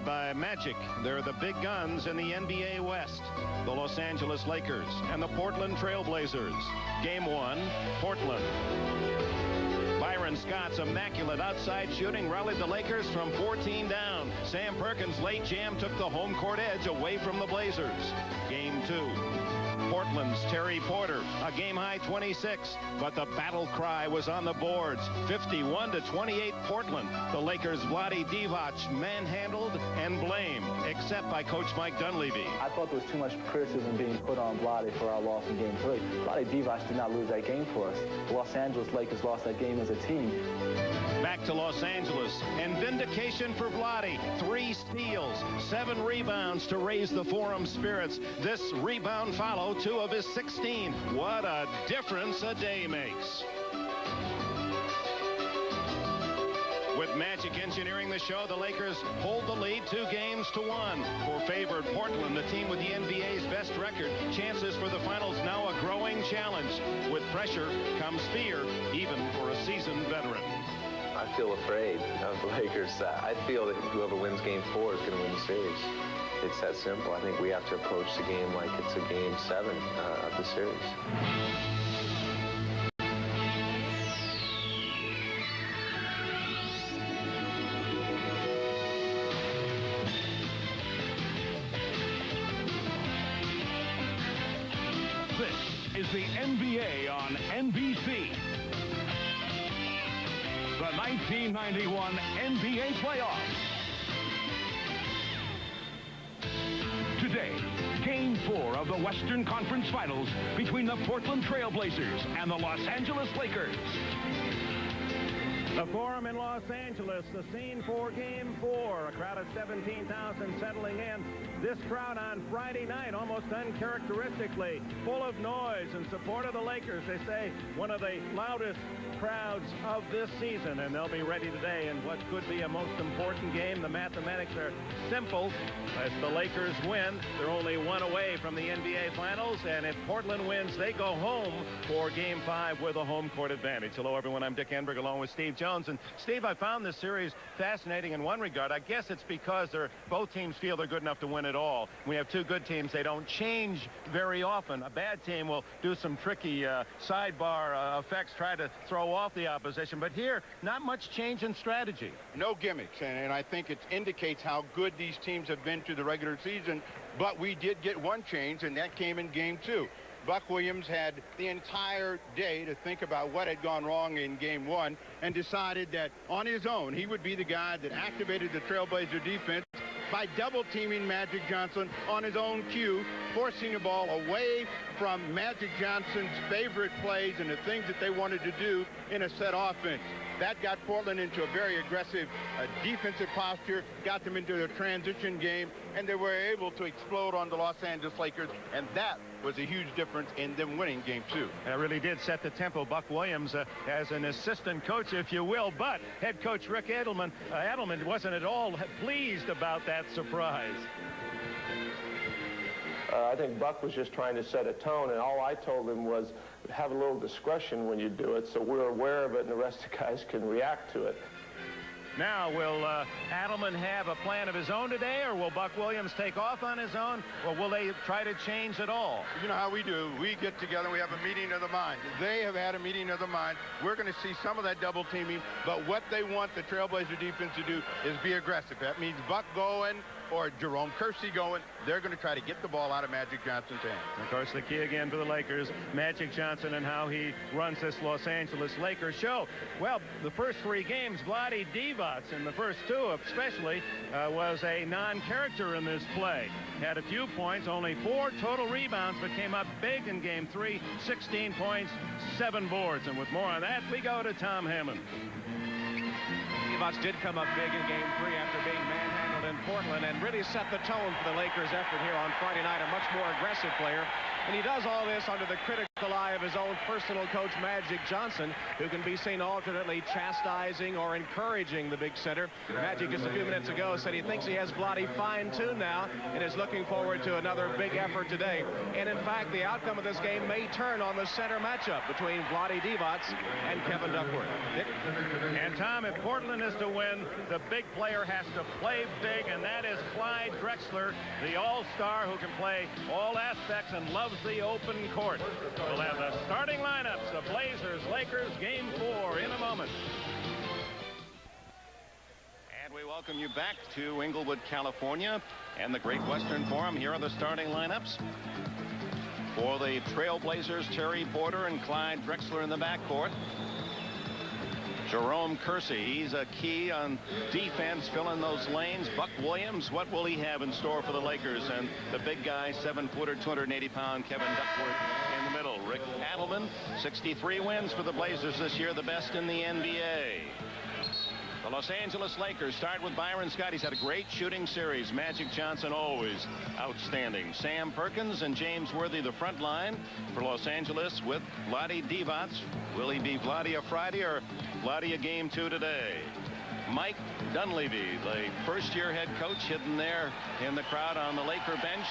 by Magic. They're the big guns in the NBA West. The Los Angeles Lakers and the Portland Trailblazers. Game 1, Portland. Byron Scott's immaculate outside shooting rallied the Lakers from 14 down. Sam Perkins' late jam took the home court edge away from the Blazers. Game 2. Portland's Terry Porter, a game-high 26, but the battle cry was on the boards. 51-28 Portland. The Lakers' Vlade Divac manhandled and blamed, except by Coach Mike Dunleavy. I thought there was too much criticism being put on Vlade for our loss in Game 3. Vlade Divac did not lose that game for us. The Los Angeles Lakers lost that game as a team. Back to Los Angeles, and vindication for Vlade. 3 steals, 7 rebounds to raise the Forum spirits. This rebound follow 2 of his 16. What a difference a day makes. With Magic engineering the show, the Lakers hold the lead 2 games to 1. For favored Portland, the team with the NBA's best record, chances for the finals now a growing challenge. With pressure comes fear, even for a seasoned veteran. I feel afraid of the Lakers. I feel that whoever wins Game 4 is going to win the series. It's that simple. I think we have to approach the game like it's a Game 7 of the series. This is the NBA on NBC. The 1991 NBA playoffs. Today, Game 4 of the Western Conference Finals between the Portland Trailblazers and the Los Angeles Lakers. The Forum in Los Angeles, the scene for Game 4. A crowd of 17,000 settling in. This crowd on Friday night, almost uncharacteristically, full of noise in support of the Lakers. They say one of the loudest crowds of this season, and they'll be ready today in what could be a most important game. The mathematics are simple. As the Lakers win, they're only 1 away from the NBA Finals, and if Portland wins, they go home for Game 5 with a home court advantage. Hello, everyone. I'm Dick Enberg, along with Steve Jones. And Steve, I found this series fascinating in one regard. I guess it's because both teams feel they're good enough to win it all. We have 2 good teams. They don't change very often. A bad team will do some tricky sidebar effects, try to throw off the opposition. But here, not much change in strategy. No gimmicks, and I think it indicates how good these teams have been to the regular season. But we did get one change, and that came in Game 2. Buck Williams had the entire day to think about what had gone wrong in Game 1 and decided that on his own he would be the guy that activated the Trailblazer defense by double-teaming Magic Johnson on his own cue, forcing the ball away from Magic Johnson's favorite plays and the things that they wanted to do in a set offense. That got Portland into a very aggressive defensive posture, got them into a transition game, and they were able to explode on the Los Angeles Lakers, and that was a huge difference in them winning Game 2. It really did set the tempo. Buck Williams as an assistant coach, if you will, but head coach Rick Edelman wasn't at all pleased about that surprise. I think Buck was just trying to set a tone, and all I told him was have a little discretion when you do it, so we're aware of it and the rest of the guys can react to it. Now, will Adelman have a plan of his own today, or will Buck Williams take off on his own, or will they try to change it all? You know how we do. We get together and we have a meeting of the mind. They have had a meeting of the mind. We're going to see some of that double teaming, but what they want the Trailblazer defense to do is be aggressive. That means Buck going or Jerome Kersey going. They're going to try to get the ball out of Magic Johnson's hands. Of course, the key again for the Lakers, Magic Johnson and how he runs this Los Angeles Lakers show. Well, the first 3 games, Vlade Divac in the first 2 especially, was a non-character in this play. Had a few points, only 4 total rebounds, but came up big in Game 3, 16 points, 7 boards. And with more on that, we go to Tom Hammond. Divac did come up big in Game 3 after being manhandled in Portland and really set the tone for the Lakers' effort here on Friday night. A much more aggressive player. And he does all this under the critical eye of his own personal coach, Magic Johnson, who can be seen alternately chastising or encouraging the big center. Magic just a few minutes ago said he thinks he has Vlade fine-tuned now and is looking forward to another big effort today. And in fact, the outcome of this game may turn on the center matchup between Vlade Divac and Kevin Duckworth. Dick? And Tom, if Portland is to win, the big player has to play big, and that is Clyde Drexler, the all-star who can play all aspects and loves the open court. We'll have the starting lineups, the Blazers, Lakers, Game 4 in a moment. And we welcome you back to Inglewood, California, and the Great Western Forum. Here are the starting lineups. For the Trailblazers, Terry Porter and Clyde Drexler in the backcourt. Jerome Kersey, he's a key on defense, filling those lanes. Buck Williams, what will he have in store for the Lakers? And the big guy, 7-footer, 280-pound Kevin Duckworth in the middle. Rick Adelman, 63 wins for the Blazers this year, the best in the NBA. The Los Angeles Lakers start with Byron Scott. He's had a great shooting series. Magic Johnson always outstanding. Sam Perkins and James Worthy the front line for Los Angeles with Vlade Divac. Will he be Vlade a Friday or Vlade a Game 2 today? Mike Dunleavy, the first-year head coach, hidden there in the crowd on the Laker bench.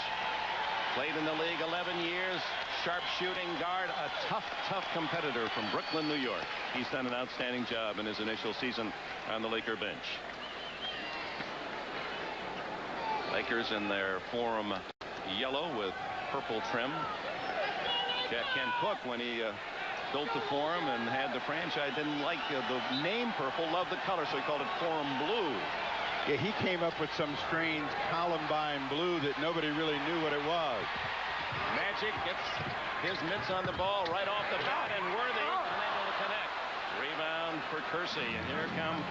Played in the league 11 years. Sharp shooting guard, a tough competitor from Brooklyn, New York. He's done an outstanding job in his initial season on the Laker bench. Lakers in their Forum yellow with purple trim. Ken Cook, when he built the Forum and had the franchise, didn't like the name purple, loved the color, so he called it Forum Blue. Yeah, he came up with some strange Columbine blue that nobody really knew what it was. Magic gets his mitts on the ball right off the bat, and Worthy unable to connect. Rebound for Kersey, and here come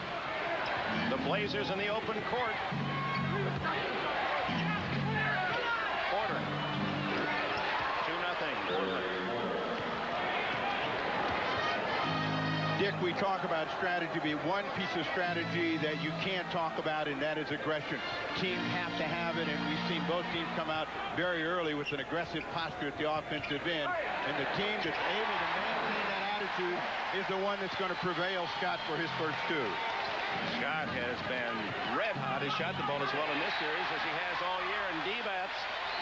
the Blazers in the open court. Porter. 2-0. Dick, we talk about strategy, but one piece of strategy that you can't talk about, and that is aggression. Teams have to have it, and we've seen both teams come out very early with an aggressive posture at the offensive end. And the team that's able to maintain that attitude is the one that's going to prevail, Scott, for his first two. Scott has been red hot. He shot the ball as well in this series as he has all year, and Divac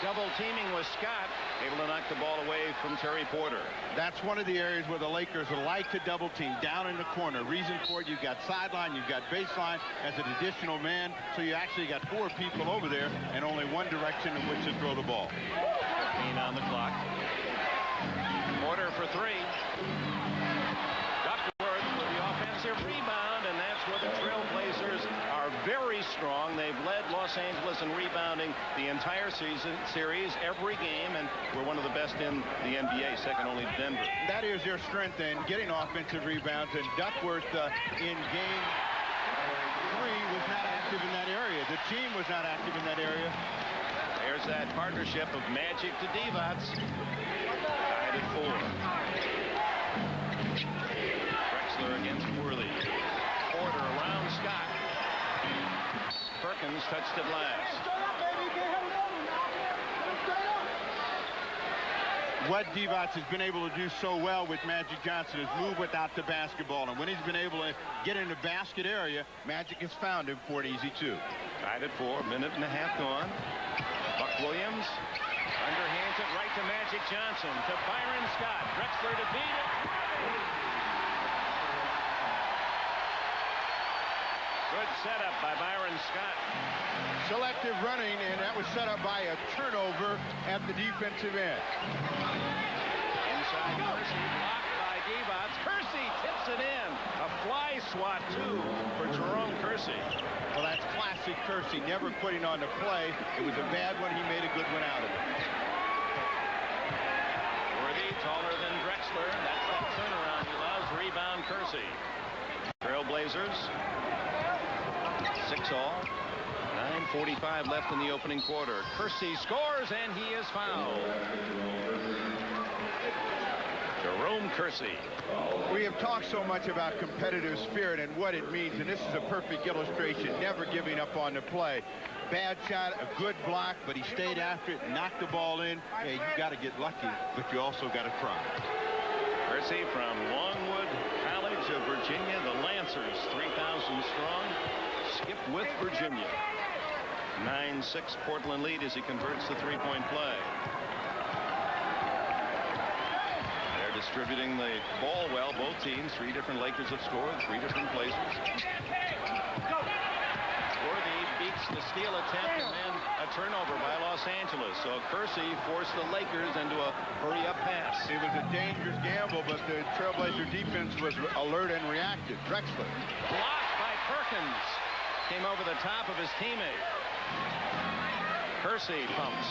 double teaming with Scott, able to knock the ball away from Terry Porter. That's one of the areas where the Lakers like to double team, down in the corner. Reason for it, you've got sideline, you've got baseline as an additional man, so you actually got 4 people over there and only one direction in which to throw the ball. 15 on the clock. Porter for 3. Duckworth with the offensive rebound, and that's where the Trailblazers are very strong. They've led Los Angeles in rebounding the entire series, every game, and we're one of the best in the NBA, second only to Denver. That is their strength in getting offensive rebounds, and Duckworth in game 3 was not active in that area. The team was not active in that area. There's that partnership of Magic to Divac. Tied at 4. Drexler against Worthy. Porter around Scott. Perkins touched it last. What Divac has been able to do so well with Magic Johnson is move without the basketball. And when he's been able to get in the basket area, Magic has found him for an easy 2. Tied at 4, minute and a half gone. Buck Williams underhands it right to Magic Johnson, to Byron Scott. Drexler to beat it. Good setup by Byron Scott. Selective running, and that was set up by a turnover at the defensive end. Inside Kersey, blocked by Divac. Kersey tips it in. A fly swat, too, for Jerome Kersey. Well, that's classic Kersey, never quitting on the play. It was a bad one. He made a good one out of it. Worthy, taller than Drexler. That's that turnaround he loves. Rebound Kersey. Trailblazers, 6-all. 9:45 left in the opening quarter. Kersey scores, and he is fouled. Jerome Kersey. We have talked so much about competitive spirit and what it means, and this is a perfect illustration, never giving up on the play. bad shot, a good block, but he stayed after it, knocked the ball in. Yeah, you got to get lucky, but you also got to try. Kersey from Longwood College of Virginia, the Lancers, 3,000 strong, skipped with Virginia. 9-6 Portland lead as he converts the three-point play. They're distributing the ball well, both teams. 3 different Lakers have scored, 3 different places. Worthy beats the steal attempt and then a turnover by Los Angeles. So Kersey forced the Lakers into a hurry-up pass. It was a dangerous gamble, but the Trailblazer defense was alert and reacted. Drexler. Blocked by Perkins. Came over the top of his teammate. Kersey pumps.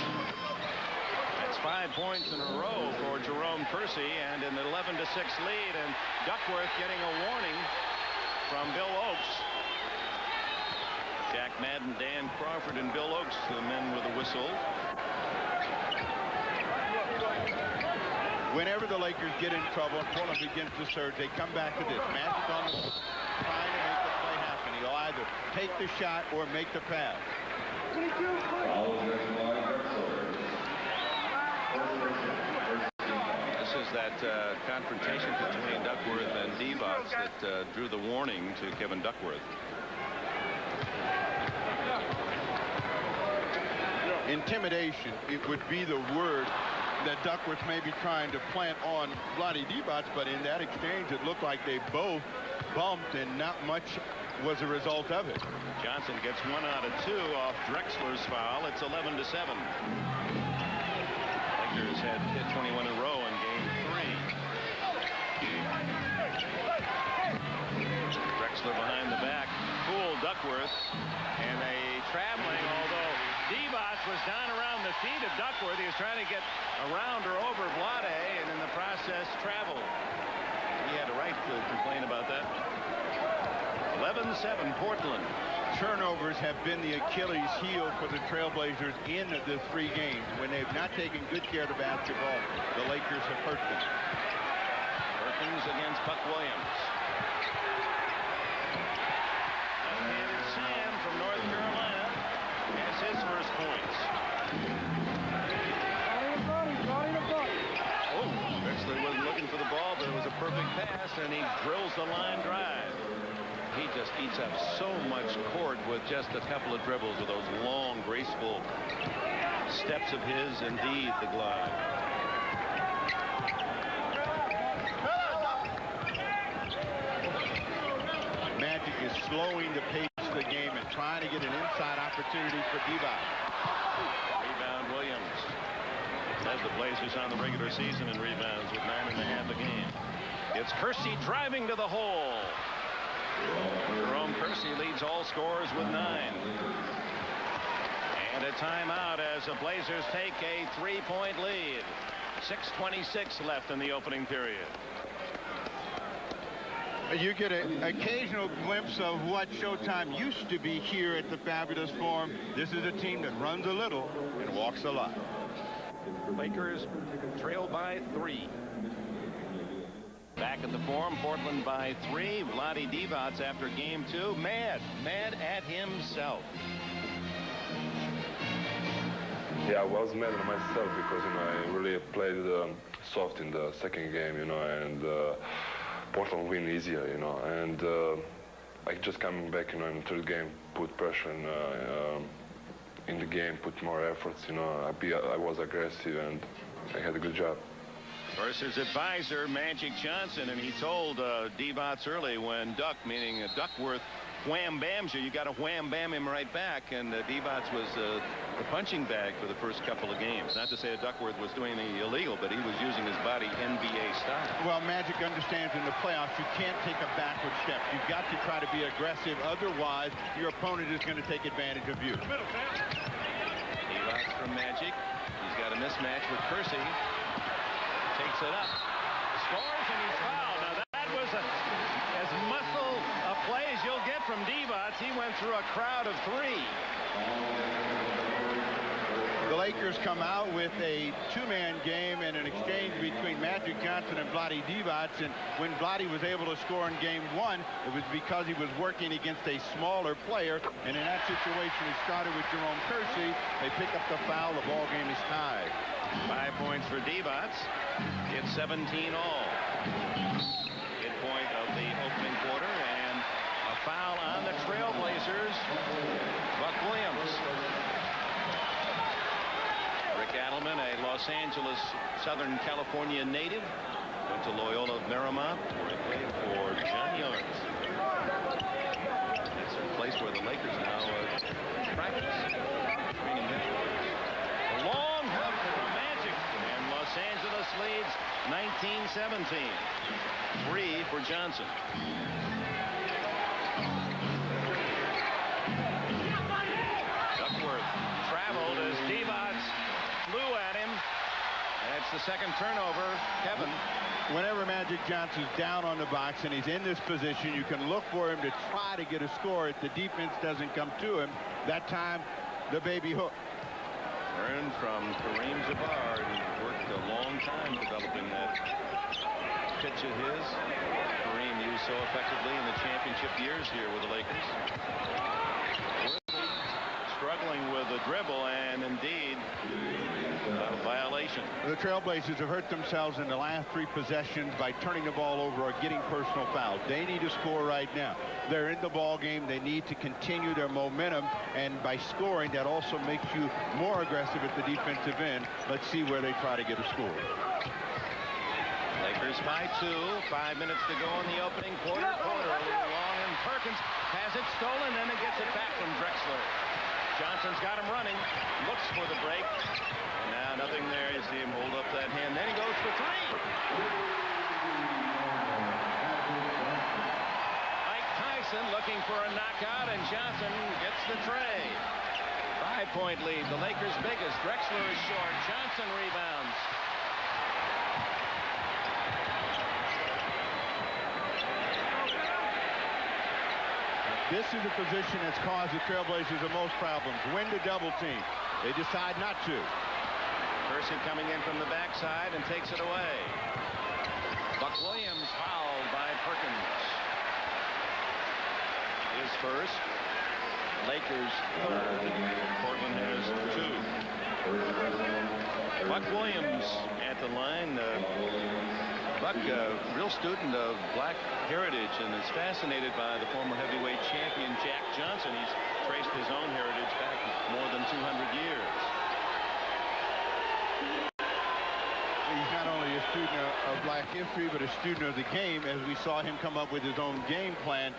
That's 5 points in a row for Jerome Kersey, and an 11-6 lead, and Duckworth getting a warning from Bill Oakes. Jack Madden, Dan Crawford, and Bill Oakes, the men with a whistle. Whenever the Lakers get in trouble and Portland begins to surge, they come back to this. Magic on the trying to make the play happen. He'll either take the shot or make the pass. This is that confrontation between Duckworth and Divac that drew the warning to Kevin Duckworth. Intimidation, it would be the word that Duckworth may be trying to plant on Vlade Divac, but in that exchange it looked like they both bumped and not much was a result of it. Johnson gets 1 out of 2 off Drexler's foul. It's 11-7. Lakers had hit 21 in a row in game 3. Drexler behind the back, fooled Duckworth, and a traveling, although Divac was down around the feet of Duckworth. He was trying to get around or over Vlade, and in the process traveled. He had a right to complain about that. 11-7 Portland. Turnovers have been the Achilles heel for the Trailblazers in the 3 games. When they've not taken good care of the basketball, the Lakers have hurt them. Perkins against Buck Williams. And Sam from North Carolina has his first points. Oh, Drexler wasn't looking for the ball, but it was a perfect pass, and he drills the line drive. He just eats up so much court with just a couple of dribbles with those long, graceful steps of his. Indeed, the glide. Magic is slowing the pace of the game and trying to get an inside opportunity for Divac. Rebound Williams. Led the Blazers on the regular season in rebounds with 9.5 a game. It's Kersey driving to the hole. Jerome Kersey leads all scorers with 9. And a timeout as the Blazers take a 3-point lead. 6:26 left in the opening period. You get an occasional glimpse of what Showtime used to be here at the Fabulous Forum. This is a team that runs a little and walks a lot. Lakers trail by 3. Back at the Forum, Portland by 3. Vlade Divac after game 2. Mad at himself. Yeah, I was mad at myself because, I really played soft in the second game, and Portland win easier, and I just coming back, in the third game, put pressure in the game, put more efforts, I was aggressive and I had a good job. Versus advisor Magic Johnson, and he told Divac early when Duck, meaning Duckworth, wham-bams you got to wham-bam him right back, and Divac was the punching bag for the first couple of games. Not to say that Duckworth was doing anything illegal, but he was using his body NBA style. Well, Magic understands in the playoffs you can't take a backward step. You've got to try to be aggressive. Otherwise, your opponent is going to take advantage of you. Divac from Magic. He's got a mismatch with Kersey. Takes it up. Scores, and he's fouled. Now, that was as muscle a play as you'll get from Divac. He went through a crowd of 3. The Lakers come out with a two-man game and an exchange between Magic Johnson and Vlade Divac. And when Vlade was able to score in game 1, it was because he was working against a smaller player. And in that situation, he started with Jerome Kersey. They pick up the foul. The ball game is tied. 5 points for Divac. It's 17 all. Midpoint of the opening quarter, and a foul on the Trailblazers. Buck Williams. Rick Adelman, a Los Angeles, Southern California native, went to Loyola Marymount, where he played for John Youngs. It's a place where the Lakers now practice. A long hook for Magic, and Los Angeles leads 19-17. 3 for Johnson. Duckworth traveled as Divac flew at him. That's the second turnover. Kevin. Whenever Magic Johnson's down on the box and he's in this position, you can look for him to try to get a score if the defense doesn't come to him. That time, the baby hook. Learned from Kareem Jabbar. He worked a long time developing that pitch of his. Kareem used so effectively in the championship years here with the Lakers. Struggling with the dribble, and indeed a violation. The Trailblazers have hurt themselves in the last 3 possessions by turning the ball over or getting personal fouls. They need to score right now. They're in the ball game. They need to continue their momentum, and by scoring, that also makes you more aggressive at the defensive end. Let's see where they try to get a score. Lakers by 2. 5 minutes to go in the opening quarter. A little long, and Perkins has it stolen, and it gets it back from Drexler. Johnson's got him running. Looks for the break. Now nothing there. You see him hold up that hand. Then he goes for 3. Mike Tyson looking for a knockout, and Johnson gets the tray. 5-point lead. The Lakers' biggest. Drexler is short. Johnson rebounds. This is the position that's caused the Trailblazers the most problems. When to double team. They decide not to. Kersey coming in from the backside and takes it away. Buck Williams fouled by Perkins. His first. Lakers third. Portland has 2. Buck Williams at the line. Buck, a real student of black heritage, and is fascinated by the former heavyweight champion Jack Johnson. He's traced his own heritage back more than 200 years. He's not only a student of black history, but a student of the game, as we saw him come up with his own game plan.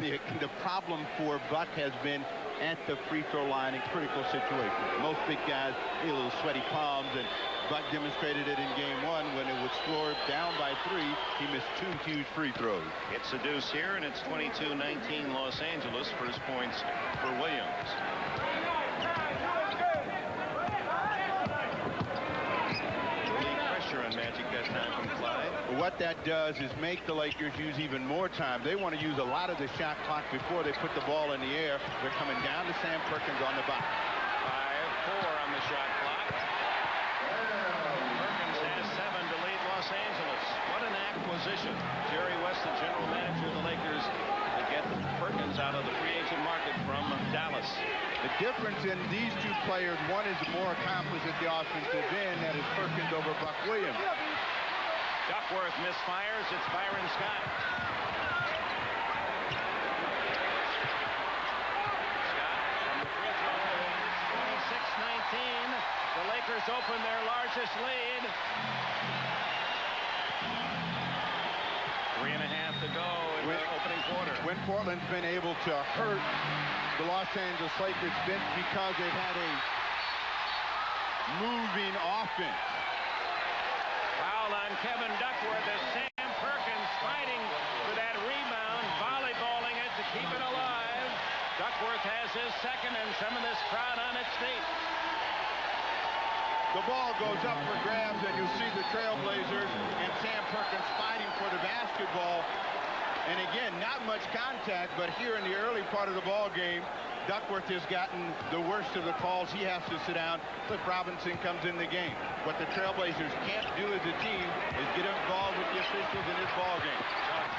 The problem for Buck has been at the free throw line in critical situations. Most big guys, a little sweaty palms, and Buck demonstrated it in game 1 when it was scored down by 3. He missed 2 huge free throws. It's a deuce here, and it's 22-19 Los Angeles. First points for Williams. Pressure on Magic that time from Clyde. What that does is make the Lakers use even more time. They want to use a lot of the shot clock before they put the ball in the air. They're coming down to Sam Perkins on the box. 5-4 on the shot clock. Perkins has 7 to lead Los Angeles. What an acquisition. Jerry West, the general manager of the Lakers, to get Perkins out of the free agent market from Dallas. The difference in these 2 players, one is more accomplished at the offensive end. That is Perkins over Buck Williams. Duckworth misfires. It's Byron Scott. The Lakers open their largest lead. 3.5 to go in the opening quarter. When Portland's been able to hurt the Los Angeles Lakers, it's been because they've had a moving offense. Foul on Kevin Duckworth as Sam Perkins fighting for that rebound, volleyballing it to keep it alive. Duckworth has his second, and some of this crowd on its feet. The ball goes up for grabs, and you see the Trailblazers and Sam Perkins fighting for the basketball. And again, not much contact, but here in the early part of the ball game, Duckworth has gotten the worst of the calls. He has to sit down. Cliff Robinson comes in the game. What the Trailblazers can't do as a team is get involved with the officials in this ball game.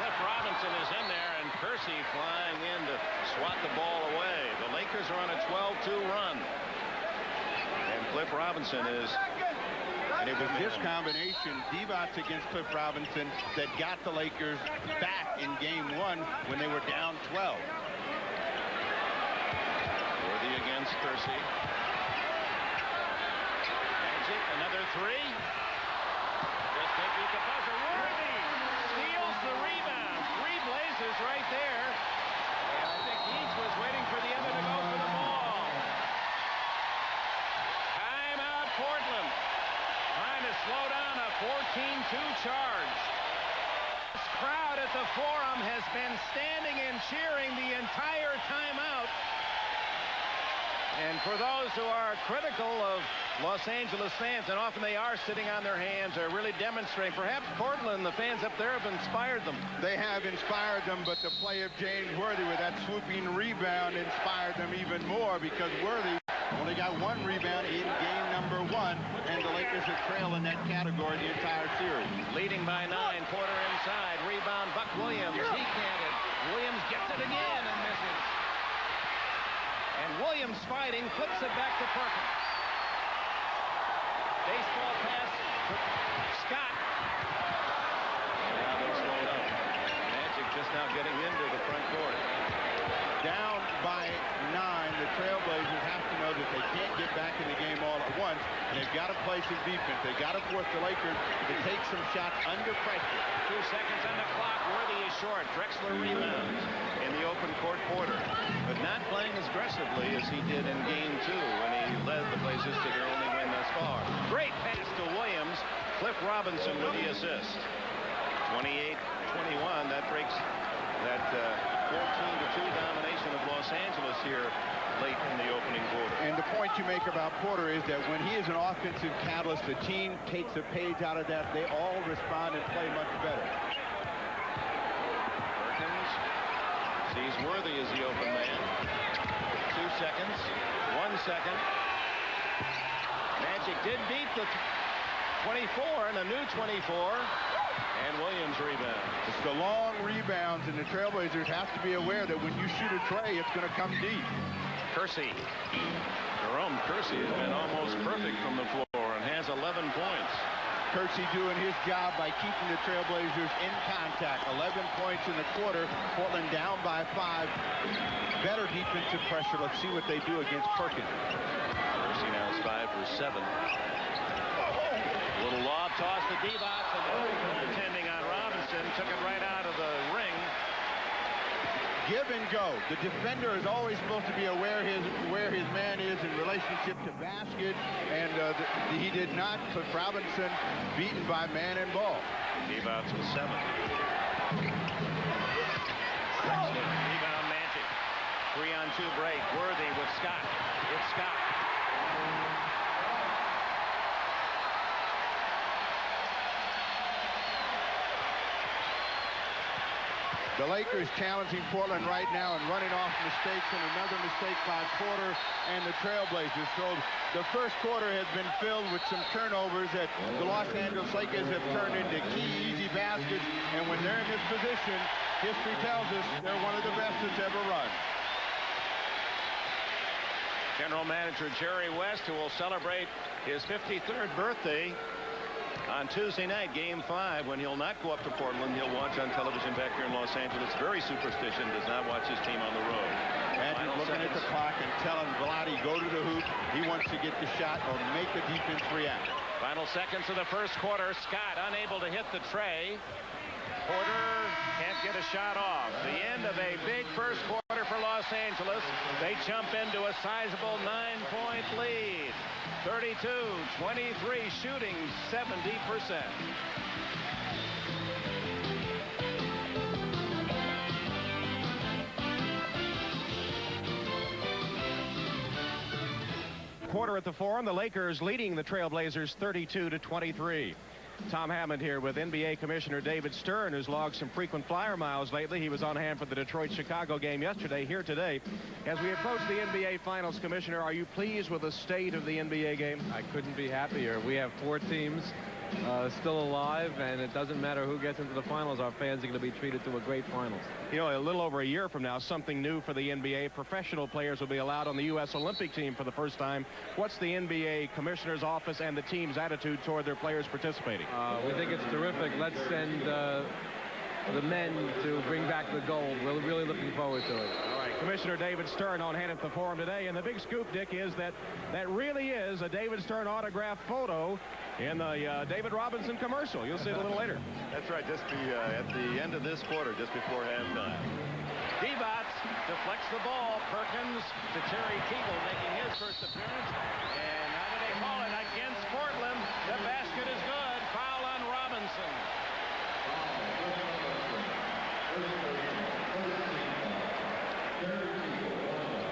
Cliff Robinson is in there, and Kersey flying in to swat the ball away. The Lakers are on a 12-2 run. And Cliff Robinson is... And it was this combination, Divac against Cliff Robinson, that got the Lakers back in game 1 when they were down 12. Worthy against Kersey. Magic, another three. Just take the buzzer. Worthy steals the rebound. 3 Blazers right there. And I think each was waiting for the other to go for the ball. Timeout, Portland. Trying to slow down a 14-2 charge. This crowd at the Forum has been standing and cheering the entire timeout. And for those who are critical of Los Angeles fans, and often they are sitting on their hands, are really demonstrating. Perhaps Portland, the fans up there, have inspired them. They have inspired them, but the play of James Worthy with that swooping rebound inspired them even more, because Worthy only got 1 rebound in game number 1, and the Lakers have trailed in that category the entire series. Leading by 9, Porter inside, rebound Buck Williams, he can't it. Williams gets it again and misses. And Williams fighting, flips it back to Perkins. Baseball pass to Scott. Now they slowed up. Magic just now getting into the front court. Down by 9, the Trailblazers have to know that they can't get back in the game all at once. They've got to play some defense. They've got to force the Lakers to take some shots under pressure. 2 seconds on the clock. Worthy is short. Drexler rebounds in the open court. Porter, but not playing as aggressively as he did in game 2 when he led the Blazers to their only win thus far. Great pass to Williams. Cliff Robinson with the assist. 28-21. That breaks that 14-2 domination of Los Angeles here late in the opening quarter. And the point you make about Porter is that when he is an offensive catalyst, the team takes a page out of that. They all respond and play much better. Perkins sees Worthy as the open man. 2 seconds. 1 second. Magic did beat the 24 and a new 24. And Williams rebound. It's the long rebounds, and the Trailblazers have to be aware that when you shoot a tray, it's going to come deep. Kersey. Jerome Kersey has been almost perfect from the floor and has 11 points. Kersey doing his job by keeping the Trailblazers in contact. 11 points in the quarter. Portland down by 5. Better defensive pressure. Let's see what they do against Perkins. Kersey now is 5 for 7. Little lob toss to Divac, and attending on Robinson, took it right out of the ring. Give and go. The defender is always supposed to be aware where his man is in relationship to basket, and he did not. Cliff Robinson beaten by man and ball. Divac with 7. Rebound Magic. 3-on-2 break. Worthy with Scott. It's Scott. The Lakers challenging Portland right now and running off mistakes, and another mistake by Porter and the Trailblazers. So the first quarter has been filled with some turnovers that the Los Angeles Lakers have turned into key, easy baskets. And when they're in this position, history tells us they're one of the best that's ever run. General Manager Jerry West, who will celebrate his 53rd birthday on Tuesday night, game 5, when he'll not go up to Portland. He'll watch on television back here in Los Angeles. Very superstition, does not watch his team on the road. And he's looking at the clock and telling Vlade, go to the hoop. He wants to get the shot or make the defense react. Final seconds of the first quarter. Scott unable to hit the tray. Porter can't get a shot off. The end of a big first quarter for Los Angeles. They jump into a sizable 9-point lead. 32-23, shooting 70%. Quarter at the Forum, the Lakers leading the Trailblazers 32-23. Tom Hammond here with NBA Commissioner David Stern, who's logged some frequent flyer miles lately. He was on hand for the Detroit-Chicago game yesterday, here today. As we approach the NBA Finals, Commissioner, are you pleased with the state of the NBA game? I couldn't be happier. We have 4 teams still alive, and it doesn't matter who gets into the finals. Our fans are going to be treated to a great finals. You know, a little over a year from now, something new for the NBA. Professional players will be allowed on the U.S. Olympic team for the first time. What's the NBA Commissioner's office and the team's attitude toward their players participating? We think it's terrific. Let's send the men to bring back the gold. We're really looking forward to it. All right, Commissioner David Stern on hand at the Forum today. And the big scoop, Dick, is that really is a David Stern autographed photo in the David Robinson commercial. You'll see it a little later. That's right, just at the end of this quarter, just before halftime. Divac deflects the ball. Perkins to Terry Teagle, making his first appearance. And how do they call it? Against Portland. The basket is good. Foul on Robinson.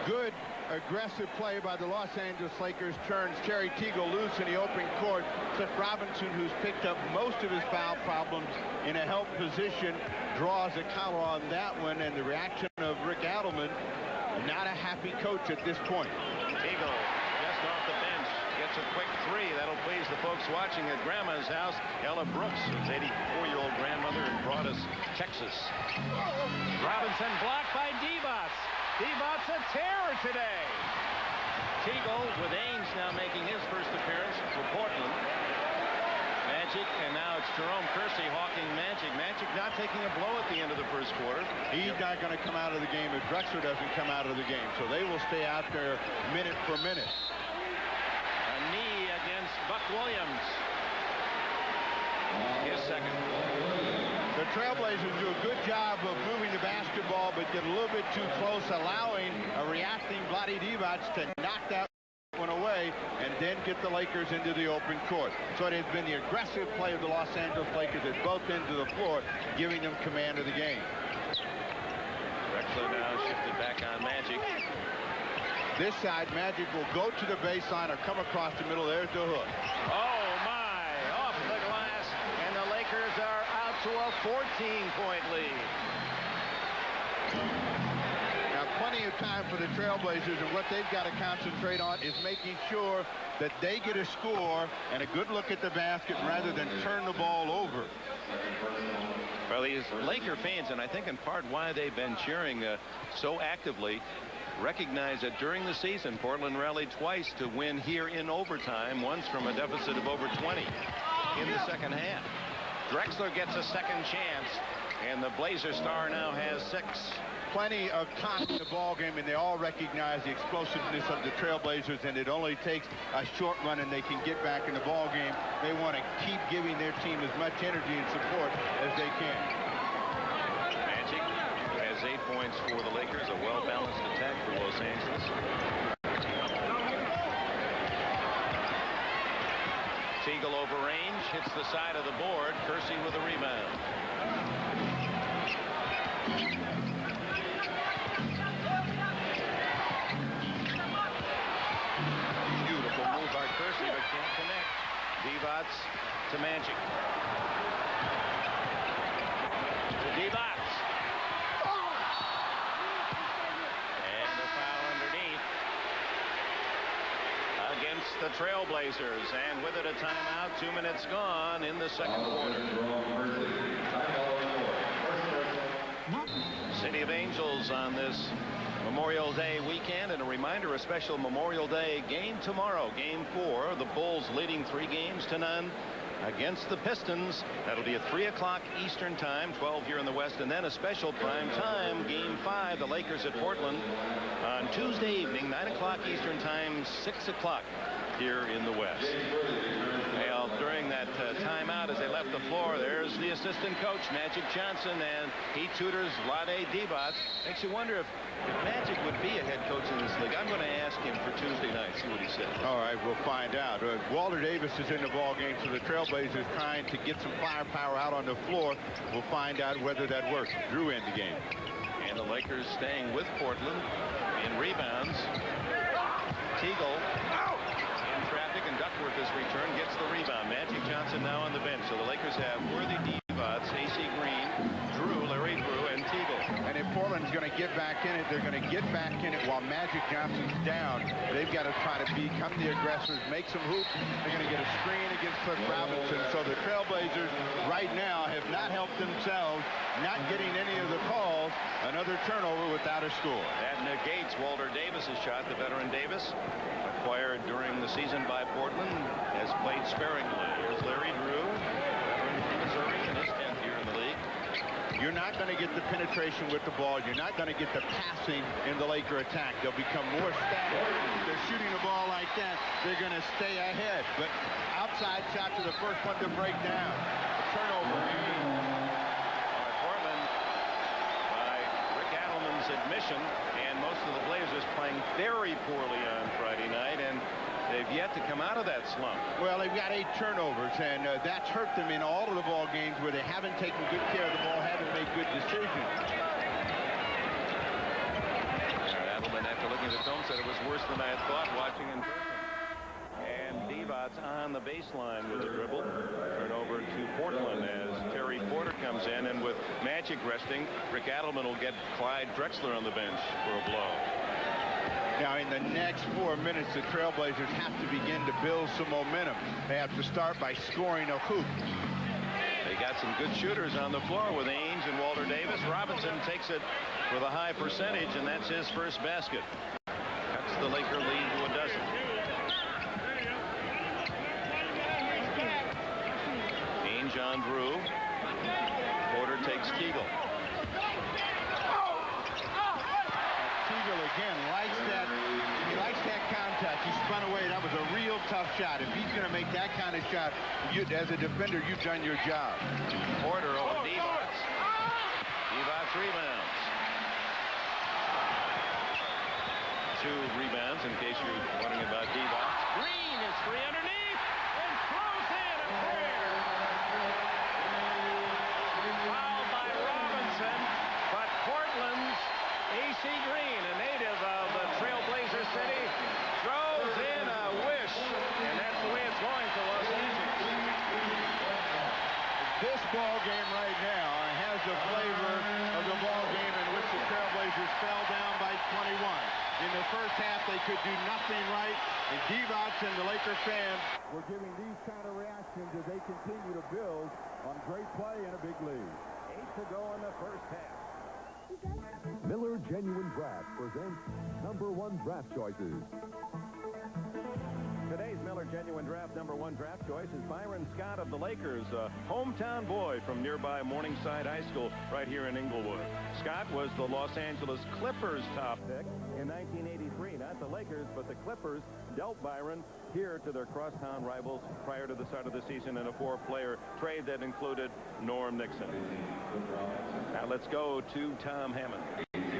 Good aggressive play by the Los Angeles Lakers turns Terry Teagle loose in the open court. Cliff Robinson, who's picked up most of his foul problems in a help position, draws a collar on that one, and the reaction of Rick Adelman, not a happy coach at this point. Teagle just off the bench gets a quick 3. That'll please the folks watching at Grandma's house. Ella Brooks, his 84-year-old grandmother in Broadus, Texas. Robinson blocked by Divac. Divac's a terror today. Teagle with Ains now making his first appearance for Portland. Magic, and now it's Jerome Kersey hawking Magic. Magic not taking a blow at the end of the first quarter. He's not going to come out of the game if Drexler doesn't come out of the game. So they will stay out there minute for minute. A knee against Buck Williams. His second. The Trailblazers do a good job of moving the basketball, but get a little bit too close, allowing a reacting Vlade Divac to knock that one away and then get the Lakers into the open court. So it has been the aggressive play of the Los Angeles Lakers at both ends of the floor, giving them command of the game. Drexler now shifted back on Magic. This side, Magic will go to the baseline or come across the middle. There's the hook. Oh, my. Off the glass, and the Lakers are out to a 14-point lead. Now, plenty of time for the Trailblazers, and what they've got to concentrate on is making sure that they get a score and a good look at the basket rather than turn the ball over. Well, these Laker fans, and I think in part why they've been cheering so actively, recognize that during the season, Portland rallied twice to win here in overtime, once from a deficit of over 20 in the second half. Drexler gets a second chance, and the Blazer star now has 6. Plenty of time in the ball game, and they all recognize the explosiveness of the Trailblazers, and it only takes a short run and they can get back in the ball game. They want to keep giving their team as much energy and support as they can. Magic has 8 points for the Lakers, a well-balanced attack for Los Angeles. Teagle over range, hits the side of the board. Kersey with a rebound. Beautiful move by Kersey, but can't connect. Divac to Magic. To Divac. And a foul underneath against the Trailblazers, and with it a timeout. 2 minutes gone in the second quarter. City of Angels on this Memorial Day weekend, and a reminder, a special Memorial Day game tomorrow, game 4. The Bulls leading 3 games to none against the Pistons. That'll be at 3 o'clock Eastern time, 12 here in the West, and then a special prime time game 5, the Lakers at Portland on Tuesday evening, 9 o'clock Eastern time, 6 o'clock here in the West. Well, during that timeout, as they left the floor, there's the assistant coach, Magic Johnson, and he tutors Vlade Divac. Makes you wonder if Magic would be a head coach in this league. I'm going to ask him for Tuesday night, see what he says. All right, we'll find out. Walter Davis is in the ball game, so the Trailblazers trying to get some firepower out on the floor. We'll find out whether that works. Drew in the game. And the Lakers staying with Portland in rebounds. Teagle in traffic, and Duckworth Duckworth has returned, gets the rebound. Magic Johnson now on the bench. So the Lakers have Worthy, Divac, A.C. Green, Drew, Larry Drew, and Teagle. And if Portland's going to get back in it, they're going to get back in it while Magic Johnson's down. They've got to try to become the aggressors, make some hoops. They're going to get a screen against Cliff Robinson. So the Trailblazers right now have not helped themselves, not getting any of the calls. Another turnover without a score. That negates Walter Davis's shot. The veteran Davis, acquired during the season by Portland, has played sparingly. Here's Larry Drew, veteran from Missouri, in his 10th year in the league. You're not going to get the penetration with the ball. You're not going to get the passing in the Laker attack. They'll become more static. They're shooting the ball like that. They're going to stay ahead. But outside shots are the first one to break down. A turnover. Portland, by Rick Adelman's admission, and most of the Blazers playing very poorly on Friday night, and they've yet to come out of that slump. Well, they've got 8 turnovers, and that's hurt them in all of the ball games where they haven't taken good care of the ball, haven't made good decisions. Adelman, after looking at the film, said it was worse than I had thought watching in person. And Divac on the baseline with a dribble. Turnover to Portland as Terry Porter comes in, and with Magic resting, Rick Adelman will get Clyde Drexler on the bench for a blow. Now, in the next 4 minutes, the Trailblazers have to begin to build some momentum. They have to start by scoring a hoop. They got some good shooters on the floor with Ainge and Walter Davis. Robinson takes it with a high percentage, and that's his first basket. Cuts the Laker lead to a dozen. Ainge on Drew. Porter takes Teagle. Again, he likes that contact. He spun away. That was a real tough shot. If he's going to make that kind of shot, as a defender, you've done your job. Porter over Divac. Divac rebounds. 2 rebounds, in case you're wondering about Divac. Green is free underneath and throws in a pair. Fouled by Robinson, but Portland's A.C. Green, a native of the Trailblazer City, throws in a wish, and that's the way it's going for Los Angeles. This ball game right now has the flavor of the ball game in which the Trailblazers fell down by 21. In the first half, they could do nothing right, and Divac and the Laker fans were giving these kind of reactions as they continue to build on great play in a big lead. 8 to go in the first half. Miller Genuine Draft presents #1 draft choices. Today's Miller Genuine Draft #1 draft choice is Byron Scott of the Lakers, a hometown boy from nearby Morningside High School right here in Inglewood. Scott was the Los Angeles Clippers' top pick in 1983. Not the Lakers, but the Clippers dealt Byron here to their crosstown rivals prior to the start of the season in a 4-player trade that included Norm Nixon. Now let's go to Tom Hammond.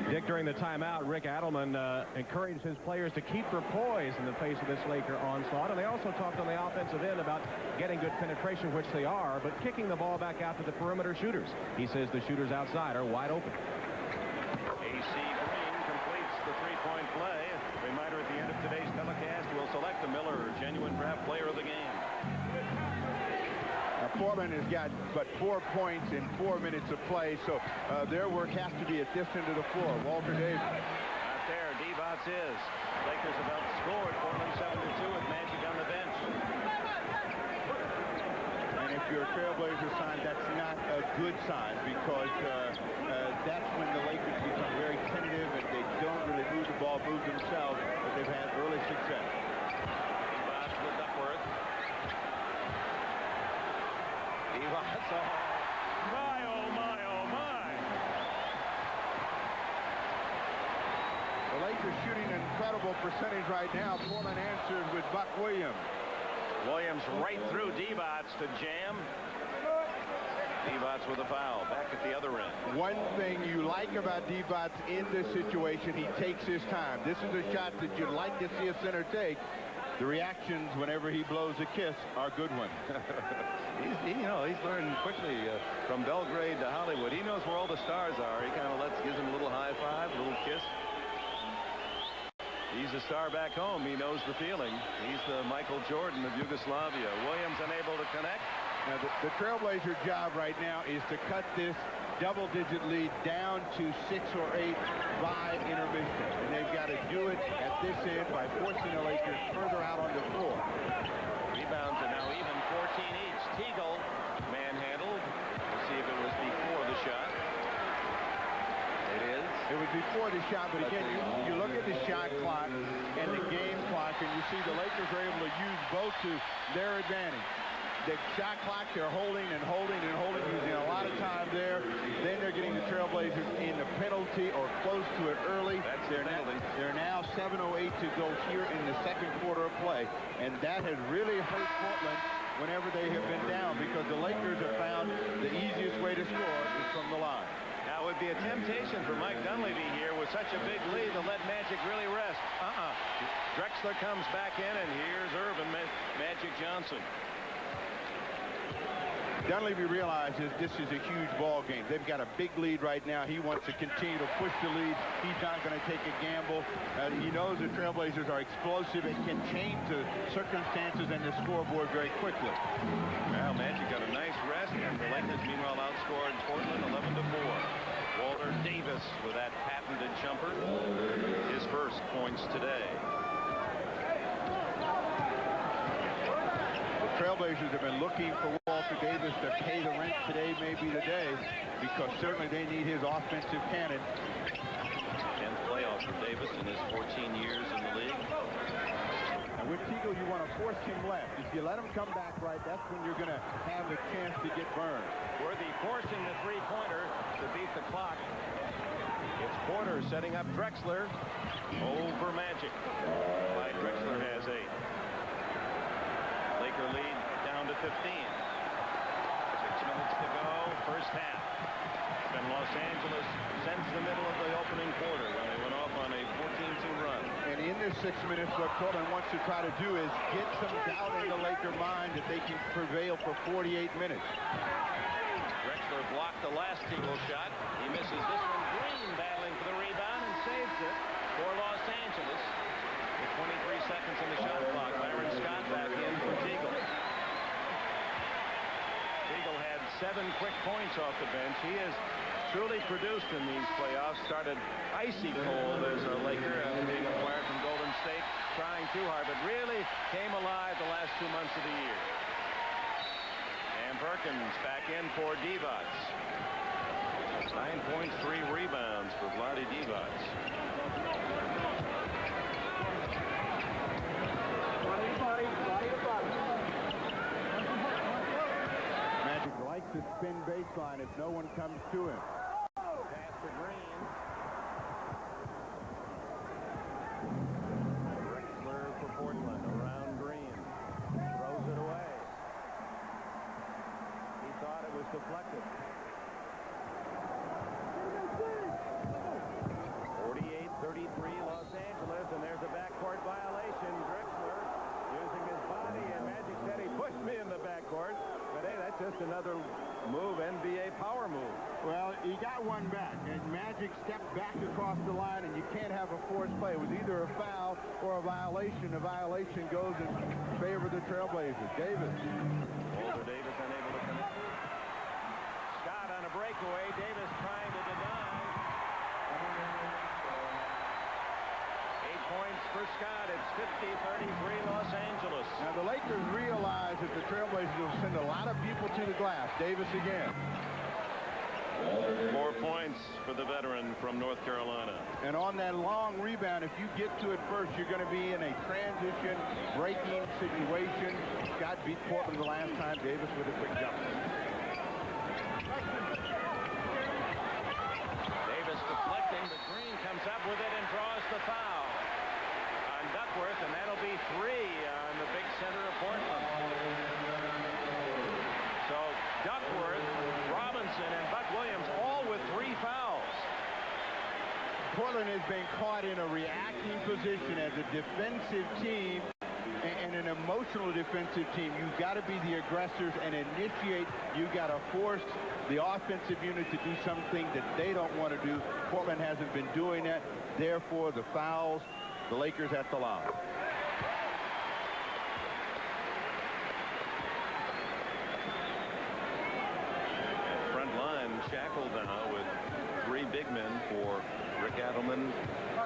Dick, during the timeout, Rick Adelman encouraged his players to keep their poise in the face of this Laker onslaught. And they also talked on the offensive end about getting good penetration, which they are, but kicking the ball back out to the perimeter shooters. He says the shooters outside are wide open. A.C. Green completes the 3-point play. Reminder at the end of today's telecast, we'll select the Miller Genuine Draft Player of the game. Portland has got but 4 points in 4 minutes of play, so their work has to be at this end of the floor. Walter Davis. Out there, Divac is. Lakers have outscored Portland 7-2 with Magic on the bench. And if you're a Trailblazer sign, that's not a good sign, because that's when the Lakers become very tentative and they don't really move the ball, move themselves, but they've had early success. Divac with Duckworth. My, oh, my, oh, my. The Lakers shooting an incredible percentage right now. Portland answers with Buck Williams. Williams right through Divac to jam. Divac with a foul. Back at the other end. One thing you like about Divac in this situation, he takes his time. This is a shot that you'd like to see a center take. The reactions whenever he blows a kiss are good ones. He's learned quickly from Belgrade to Hollywood. He knows where all the stars are. He kind of gives him a little high five, a little kiss. He's a star back home. He knows the feeling. He's the Michael Jordan of Yugoslavia. Williams unable to connect. Now the Trailblazer job right now is to cut this double-digit lead down to 6 or 8 by intermission. And they've got to do it at this end by forcing the Lakers further out on the floor. Rebounds are now even 14 each. Teagle manhandled. We'll see if it was before the shot. It is. It was before the shot, but again, you look at the shot clock and the game clock, and you see the Lakers are able to use both to their advantage. The shot clock, they're holding and holding and holding, using a lot of time there. Then they're getting the Trailblazers in the penalty or close to it early. That's their penalty. They're now 7:08 to go here in the second quarter of play, and that has really hurt Portland whenever they have been down, because the Lakers have found the easiest way to score is from the line. Now, it would be a temptation for Mike Dunleavy here with such a big lead to let Magic really rest. Drexler comes back in, and here's Irvin, Magic Johnson. Dunleavy realizes this is a huge ball game. They've got a big lead right now. He wants to continue to push the lead. He's not going to take a gamble. He knows the Trailblazers are explosive and can change the circumstances and the scoreboard very quickly. Well, Magic got a nice rest, and the Lakers meanwhile outscored Portland 11-4. Walter Davis with that patented jumper. His first points today. Trailblazers have been looking for Walter Davis to pay the rent. Today may be the day, because certainly they need his offensive cannon. 10th playoff for Davis in his 14 years in the league. And with Teagle, you want to force him left. If you let him come back right, that's when you're going to have a chance to get burned. Worthy forcing the three-pointer to beat the clock. It's Porter setting up Drexler over Magic. Clyde Drexler has 8. Laker lead down to 15. 6 minutes to go, first half. It's been Los Angeles since the middle of the opening quarter when they went off on a 14-2 run. And in this 6 minutes, what Portland wants to try to do is get some doubt in the Laker mind that they can prevail for 48 minutes. Drexler blocked the last Teagle shot. He misses this one. Green battling for the rebound and saves it for Los Angeles. With 23 seconds in the shot clock, Byron Scott back in for Teagle. Teagle had 7 quick points off the bench. He has truly produced in these playoffs. Started icy cold as a Laker being acquired from Golden State, trying too hard, but really came alive the last 2 months of the year. And Perkins back in for Divac. 9 points, 3 rebounds for Vlade Divac. Magic likes to spin baseline if no one comes to him. Pass to Green. Drexler for Portland around Green. Throws it away. He thought it was deflected. 48-33 Los Angeles, and there's a backcourt violation. Drexler using his body, and Magic said he pushed me in the backcourt. But hey, that's just another move, NBA power move. Well, he got one back, and Magic stepped back across the line, and you can't have a forced play. It was either a foul or a violation. The violation goes in favor of the Trailblazers. Davis. Walter Davis unable to connect. Scott on a breakaway. Davis trying to deny. 8 points for Scott. It's 50-33 Los Angeles. Now the Lakers realize that the Trailblazers will send a lot of people to the glass. Davis again. 4 points for the veteran from North Carolina. And on that long rebound, if you get to it first, you're going to be in a transition, breaking situation. Scott beat Portland the last time. Davis with a quick jump. Davis deflecting, but Green comes up with it and draws the foul on Duckworth, and that'll be 3 on the big center of Portland. So Duckworth, Robinson, and Buck Williams all with 3 fouls. Portland has been caught in a reacting position as a defensive team and an emotional defensive team. You've got to be the aggressors and initiate. You've got to force the offensive unit to do something that they don't want to do. Portland hasn't been doing that. Therefore, the fouls. the Lakers at the line. Front line shackled now with 3 big men for Rick Adelman,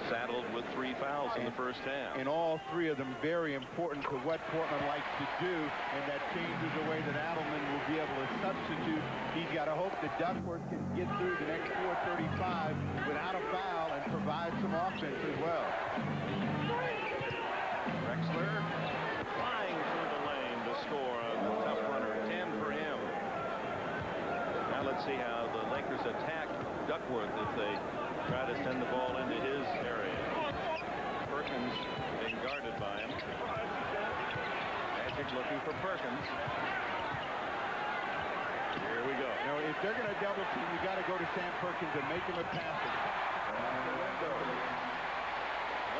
saddled with 3 fouls in the first half. And all 3 of them very important to what Portland likes to do, and that changes the way that Adelman will be able to substitute. He's got to hope that Duckworth can get through the next 4:35 without a foul and provide some offense as well. Drexler flying through the lane to score on the tough runner. 10 for him. Now let's see how the Lakers attack Duckworth if they try to send the ball into his area. Perkins being guarded by him. Magic looking for Perkins. Here we go. Now, if they're going to double team, you got to go to Sam Perkins and make him a passer.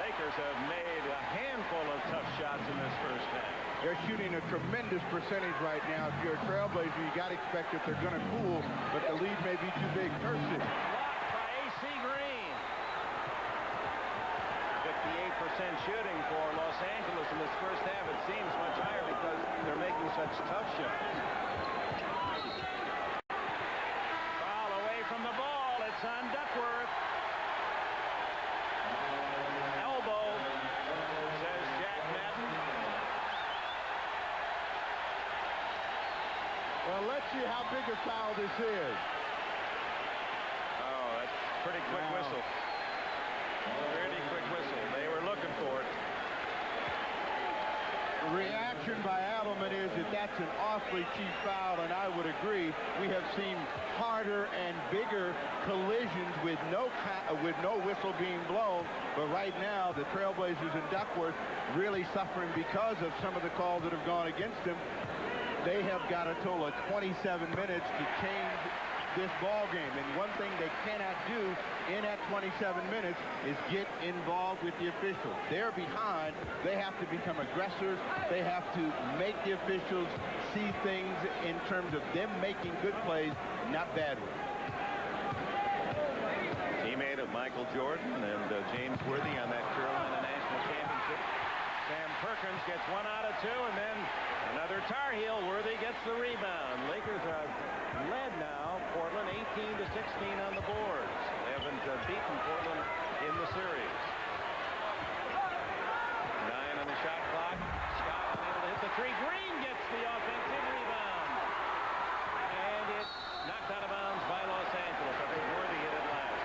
Lakers have made a handful of tough shots in this first half. They're shooting a tremendous percentage right now. If you're a Trailblazer, you got to expect that they're going to cool, but the lead may be too big. Curses. Blocked by A.C. Green. 58% shooting for Los Angeles in this first half. It seems much higher because they're making such tough shots. Foul away from the ball. It's on Duckworth. Elbow, says Jack Madden. Well, let's see how big a foul this is. Oh, that's a pretty quick whistle. Pretty quick whistle. They were looking for it. The reaction by Adelman is that that's an awfully cheap foul, and I would agree. We have seen harder and bigger collisions with no whistle being blown, but right now the Trailblazers and Duckworth really suffering because of some of the calls that have gone against them. They have got a total of 27 minutes to change this ball game, and one thing they cannot do in that 27 minutes is get involved with the officials. They're behind. They have to become aggressors. They have to make the officials see things in terms of them making good plays, not bad ones. Teammate of Michael Jordan and James Worthy on that Carolina National Championship. Sam Perkins gets 1 out of 2, and then another Tar Heel. Worthy gets the rebound. Lakers are led now. Portland 18-16 on the boards. They haven't beaten Portland in the series. 9 on the shot clock. Scott unable to hit the 3. Green gets the offensive rebound. And it's knocked out of bounds by Los Angeles. I think Worthy hit it last.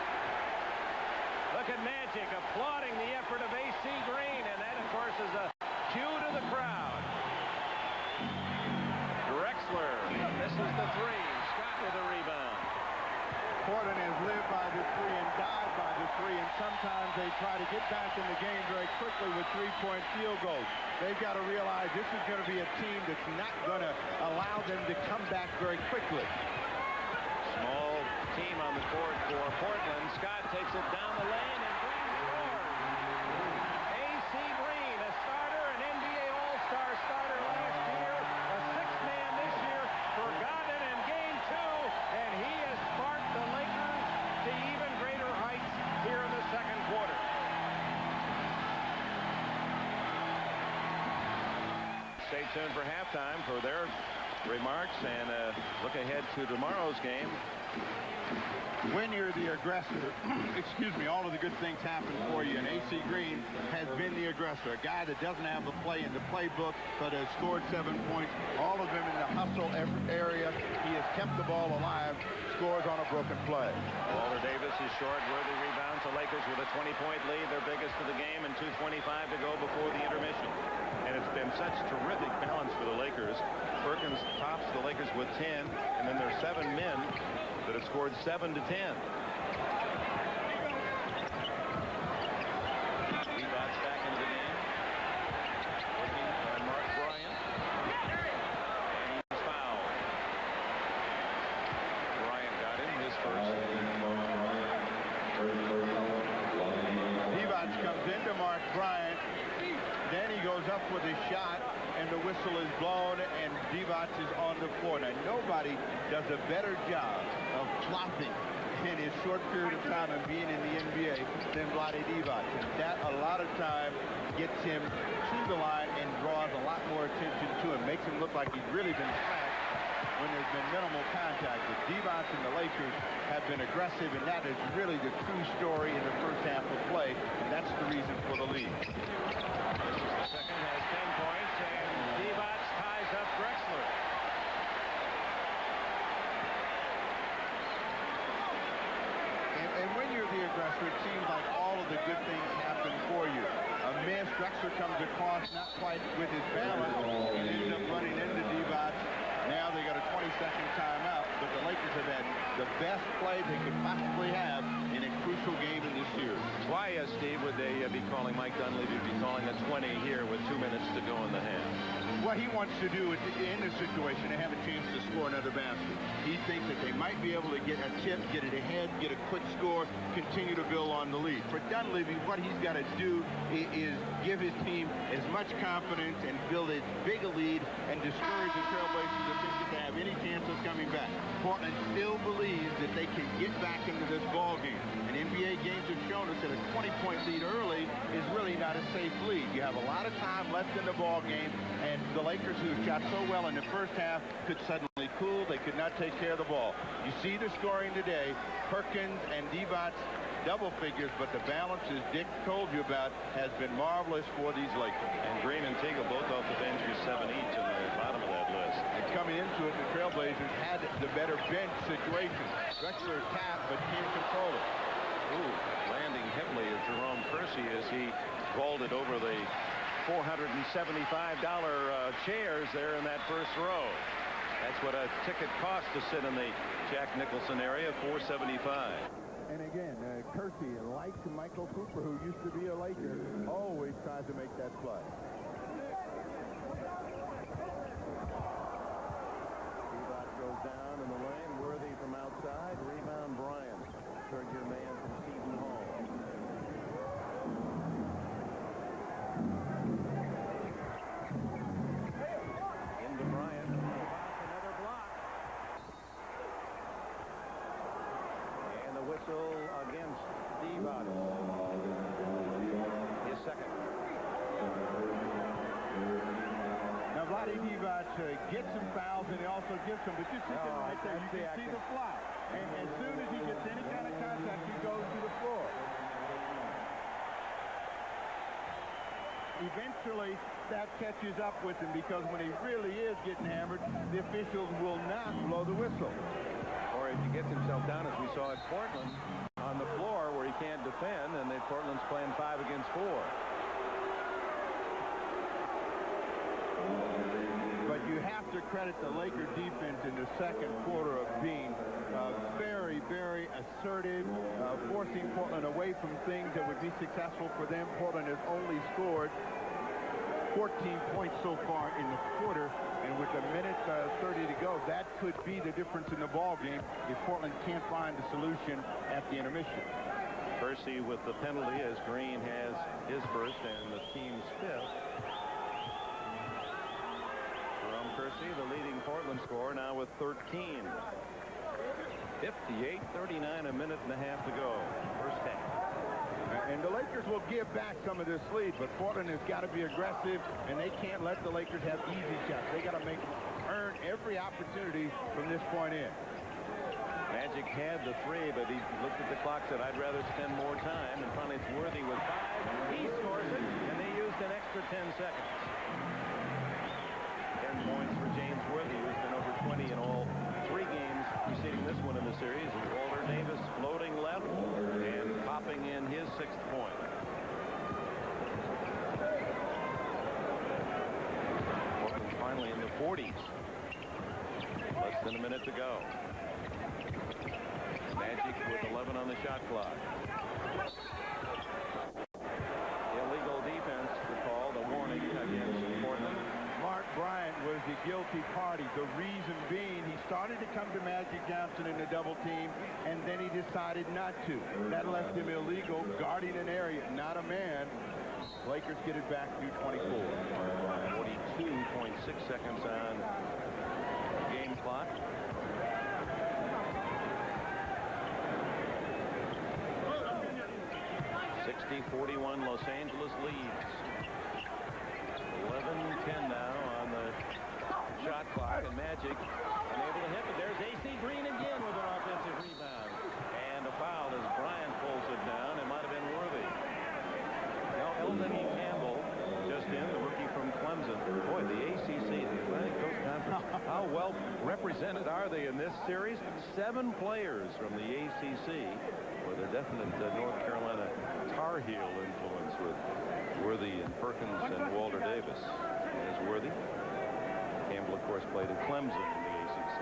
Look at Magic applauding the effort of A.C. Green, and that, of course, is a cue to the crowd. Drexler misses the 3. Scott with a rebound. Portland has lived by the 3 and died by the 3, and sometimes they try to get back in the game very quickly with 3-point field goals. They've got to realize this is going to be a team that's not going to allow them to come back very quickly. Small team on the court for Portland. Scott takes it down the lane, and Green scores. A.C. Green, a starter, an NBA All-Star starter last year, a 6th man this year, forgotten in Game 2, and he has sparked the Lakers to even greater heights here in the second quarter. Stay tuned for halftime for their remarks and look ahead to tomorrow's game. When you're the aggressor, excuse me, all of the good things happen for you, and A.C. Green has been the aggressor, a guy that doesn't have a play in the playbook, but has scored 7 points, all of them in the hustle area. He has kept the ball alive, scores on a broken play. Walter Davis is short. Worthy rebounds. The Lakers with a 20-point lead, their biggest of the game, and 2:25 to go before the intermission. And it's been such terrific balance for the Lakers. Perkins tops the Lakers with 10, and then there's 7 men that have scored 7 to 10. Rebounds back into the game. Working on Mark Bryant. And he's fouled. Bryant got him his first. Divac comes into Mark Bryant. Then he goes up with his shot, and the whistle is blown, and Divac is on the floor. Now, nobody does a better job of plopping in his short period of time of being in the NBA than Vlade Divac. And that, a lot of time, gets him to the line and draws a lot more attention to him. Makes him look like he's really been smashed when there's been minimal contact. But Divac and the Lakers have been aggressive, and that is really the true story in the first half of play, and that's the reason for the lead. The second has 10 points, and Divac ties up Drexler. And when you're the aggressor, it seems like all of the good things happen for you. A miss, Drexler comes across not quite with his balance, and ends up running into Divac. Now they got a 20-second timeout, but the Lakers have had the best play they could possibly have in a crucial game in this series. Why, Steve, would they be calling Mike Dunleavy be calling a 20 here with 2 minutes to go in the half? What he wants to do in this situation to have a chance to score another basket. He thinks that they might be able to get a tip, get it ahead, get a quick score, continue to build on the lead. For Dunleavy, what he's got to do is give his team as much confidence and build as big a lead and discourage the Trailblazers to think that they have any chance of coming back. Portland still believes that they can get back into this ball game. And NBA games have shown us that a 20-point lead early is really not a safe lead. You have a lot of time left in the ball game, and the Lakers, who shot so well in the first half, could suddenly cool. They could not take care of the ball. You see the scoring today. Perkins and Divac double figures, but the balance, as Dick told you about, has been marvelous for these Lakers. And Green and Teagle both off the bench with 7 each in the bottom of that list. And coming into it, the Trailblazers had the better bench situation. Drexler tapped, but can't control it. Ooh, landing heavily is Jerome Kersey as he vaulted over the $475 chairs there in that first row. That's what a ticket costs to sit in the Jack Nicholson area, $475. And again, Kersey, like Michael Cooper, who used to be a Laker, always tries to make that play. Divac goes down in the lane. Worthy from outside. Rebound Bryant. Third-year man from Seton Hall. Into Bryant. Another block. And the whistle against Divac. His second. Now, Vlade Divac gets some fouls, and he also gives some, but you see him right there. You can see the fly. And as soon as he gets any kind of contact, he goes to the floor. Eventually, that catches up with him, because when he really is getting hammered, the officials will not blow the whistle. Or if he gets himself down, as we saw at Portland, on the floor where he can't defend, and then Portland's playing 5 against 4. But you have to credit the Laker defense in the second quarter of being very, very assertive, forcing Portland away from things that would be successful for them. Portland has only scored 14 points so far in the quarter, and with a minute 30 to go, that could be the difference in the ball game if Portland can't find a solution at the intermission. Percy with the penalty, as Green has his first and the team's 5th. Jerome Kersey, the leading Portland scorer, now with 13. 58-39, a minute and a half to go. First half. And the Lakers will give back some of this lead, but Portland has got to be aggressive, and they can't let the Lakers have easy shots. They got to earn every opportunity from this point in. Magic had the 3, but he looked at the clock, said, I'd rather spend more time, and finally it's Worthy with 5. He scores it, and they used an extra 10 seconds. 10 points for James Worthy, who's been over 20 in all 3 games preceding this one in the series. And Walter Davis floating left and popping in his 6th point. Portland finally in the 40s. Less than a minute to go. Magic with 11 on the shot clock. Illegal defense to call, the warning against Portland. Mark Bryant was the guilty party. The reason being, he started to come to Magic Johnson in the double team, and then he decided not to. That left him illegal, guarding an area, not a man. Lakers get it back to 24. 42.6 seconds on game clock. 60-41, Los Angeles leads. 11-10 now on the shot clock, and Magic unable to hit, but there's A.C. Green again with an offensive rebound. And a foul as Bryant pulls it down. It might have been Worthy. Now, Eldon Campbell just in, the rookie from Clemson. Boy, the ACC, the Atlantic Coast Conference, how well represented are they in this series? 7 players from the ACC with a definite North Carolina Tar Heel influence with Worthy and Perkins and Walter Davis. There's Worthy. Campbell, of course, played at Clemson in the ACC.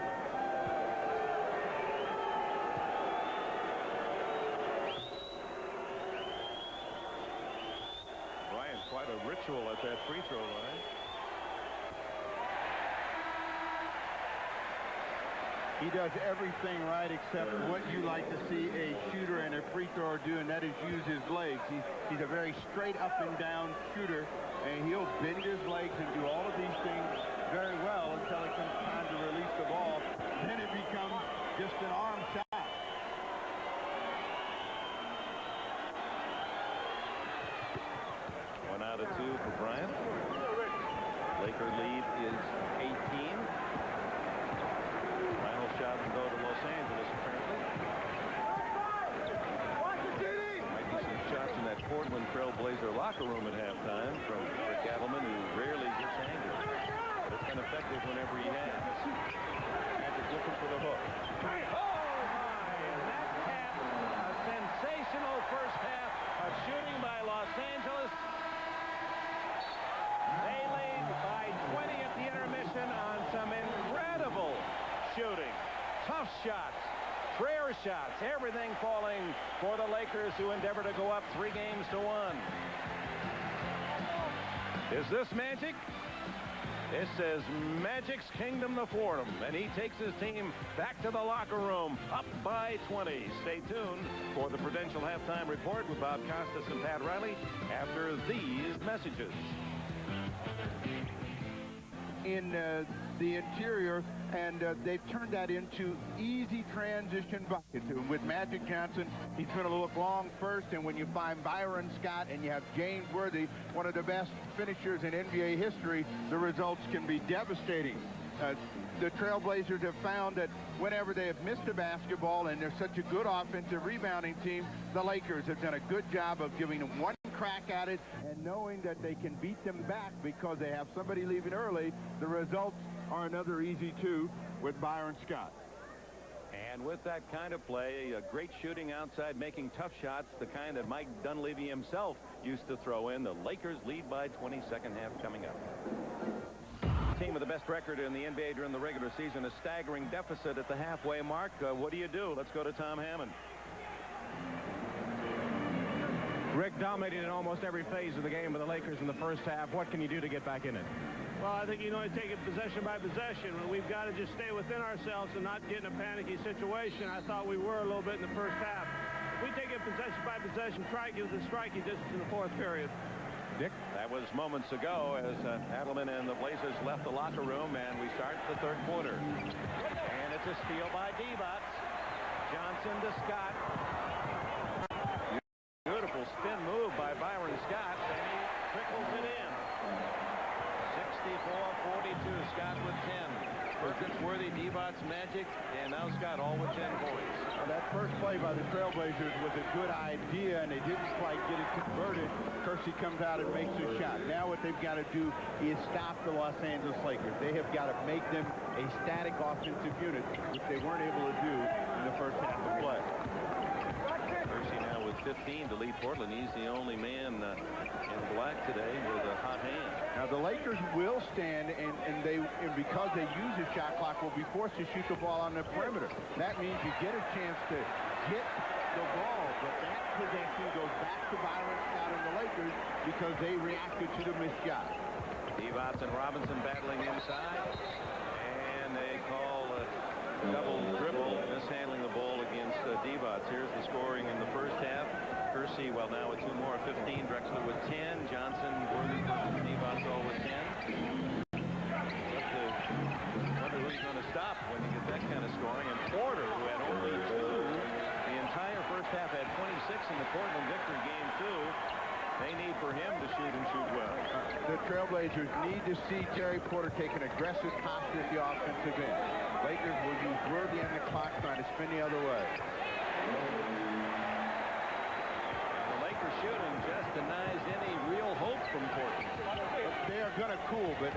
Bryant, quite a ritual at that free throw line. He does everything right except what you like to see a shooter and a free thrower do, and that is use his legs. He's a very straight up and down shooter, and he'll bend his legs and do all of these things very well until it comes time to release the ball. Then it becomes just an arm shot. One out of 2 for Bryant. Laker lead is 18. Final shot will go to Los Angeles, apparently. Might be some shots in that Portland Trailblazer locker room at halftime from Rick Adelman, who rarely gets angry. But it's been effective whenever he has. Magic looking for the hook. Oh, my! And that capped a sensational first half of shooting by Los Angeles. They lead by 20 at the intermission on some incredible shooting. Tough shots, prayer shots, everything falling for the Lakers, who endeavor to go up 3 games to 1. Is this Magic? This is Magic's Kingdom to Fordham, and he takes his team back to the locker room, up by 20. Stay tuned for the Prudential Halftime Report with Bob Costas and Pat Riley after these messages. In the interior, and they've turned that into easy transition buckets. With Magic Johnson, he's going to look long first, and when you find Byron Scott and you have James Worthy, one of the best finishers in NBA history, the results can be devastating. The Trailblazers have found that whenever they have missed a basketball and they're such a good offensive rebounding team, the Lakers have done a good job of giving them one crack at it and knowing that they can beat them back because they have somebody leaving early. The results are another easy 2 with Byron Scott. And with that kind of play, great shooting outside, making tough shots, the kind that Mike Dunleavy himself used to throw in, the Lakers lead by 20, second half coming up. Team with the best record in the NBA during the regular season, a staggering deficit at the halfway mark. What do you do? Let's go to Tom Hammond. Rick dominated in almost every phase of the game for the Lakers in the first half. What can you do to get back in it? Well, I think you know, take it possession by possession. We've got to just stay within ourselves and not get in a panicky situation. I thought we were a little bit in the first half. If we take it possession by possession, try to give the striking distance in the 4th period. Dick? That was moments ago as Adelman and the Blazers left the locker room, and we start the 3rd quarter. And it's a steal by Divac. Johnson to Scott. Beautiful spin move by Byron Scott, and he trickles it in. 64-42, Scott with 10. Perkins, Worthy, Divac, Magic, and now Scott all with 10 points. Well, that first play by the Trailblazers was a good idea, and they didn't quite get it converted. Kersey comes out and makes a shot. Now what they've got to do is stop the Los Angeles Lakers. They have got to make them a static offensive unit, which they weren't able to do in the first half of play. Kersey now with 15 to lead Portland. He's the only man in black today with a hot hand. Now the Lakers will stand, and because they use the shot clock, will be forced to shoot the ball on the perimeter. That means you get a chance to hit the ball, but that possession goes back to Byron Scott and the Lakers because they reacted to the missed shot. Divac and Robinson battling inside, and they call a double dribble, mishandling the ball against Divac. Here's the scoring in the first half. Kersey, well, now with 2 more, 15. Drexler with 10. Johnson, Worthy, Divac all with 10. Wonder who's going to stop when you get that kind of scoring. And Porter, who had only 2 the entire first half, had 26 in the Portland victory game, too. They need for him to shoot and shoot well. The Trailblazers need to see Terry Porter take an aggressive posture at the offensive end. Lakers will use Worthy on the clock, trying to spin the other way. The Lakers shooting just denies any real hope from Portland. They are going to cool, but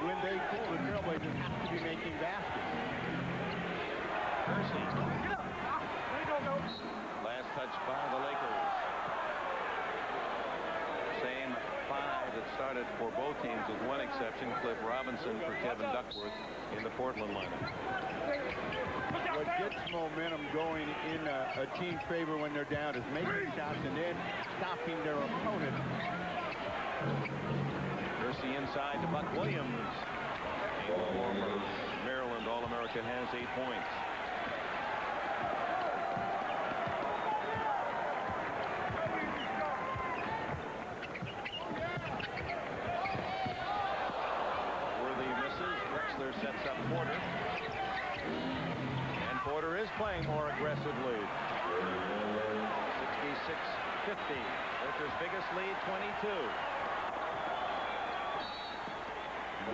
when they cool, the Trailblazers have to be making baskets. Kersey. Last touch by the Lakers. Same five that started for both teams with one exception, Cliff Robinson for Kevin Duckworth in the Portland lineup. What gets momentum going in a team's favor when they're down is making shots and then stopping their opponent. Kersey inside to Buck Williams. The former Maryland All-American has 8 points. Sets up Porter. And Porter is playing more aggressively. 66-50. Lakers' biggest lead, 22.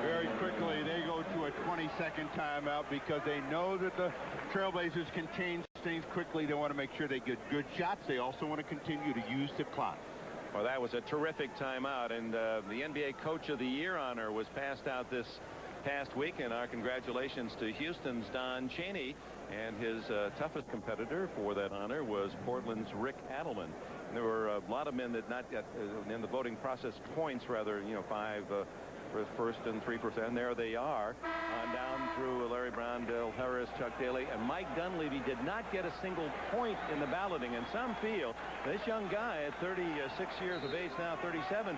Very quickly, they go to a 20-second timeout because they know that the Trailblazers can change things quickly. They want to make sure they get good shots. They also want to continue to use the clock. Well, that was a terrific timeout, and the NBA Coach of the Year honor was passed out this past week, and our congratulations to Houston's Don Chaney, and his toughest competitor for that honor was Portland's Rick Adelman. And there were a lot of men that not got in the voting process points, rather, you know, 5 for first and 3%. And there they are on down through Larry Brown, Dale Harris, Chuck Daly, and Mike Dunleavy did not get a single point in the balloting. And some feel this young guy at 36 years of age now, 37,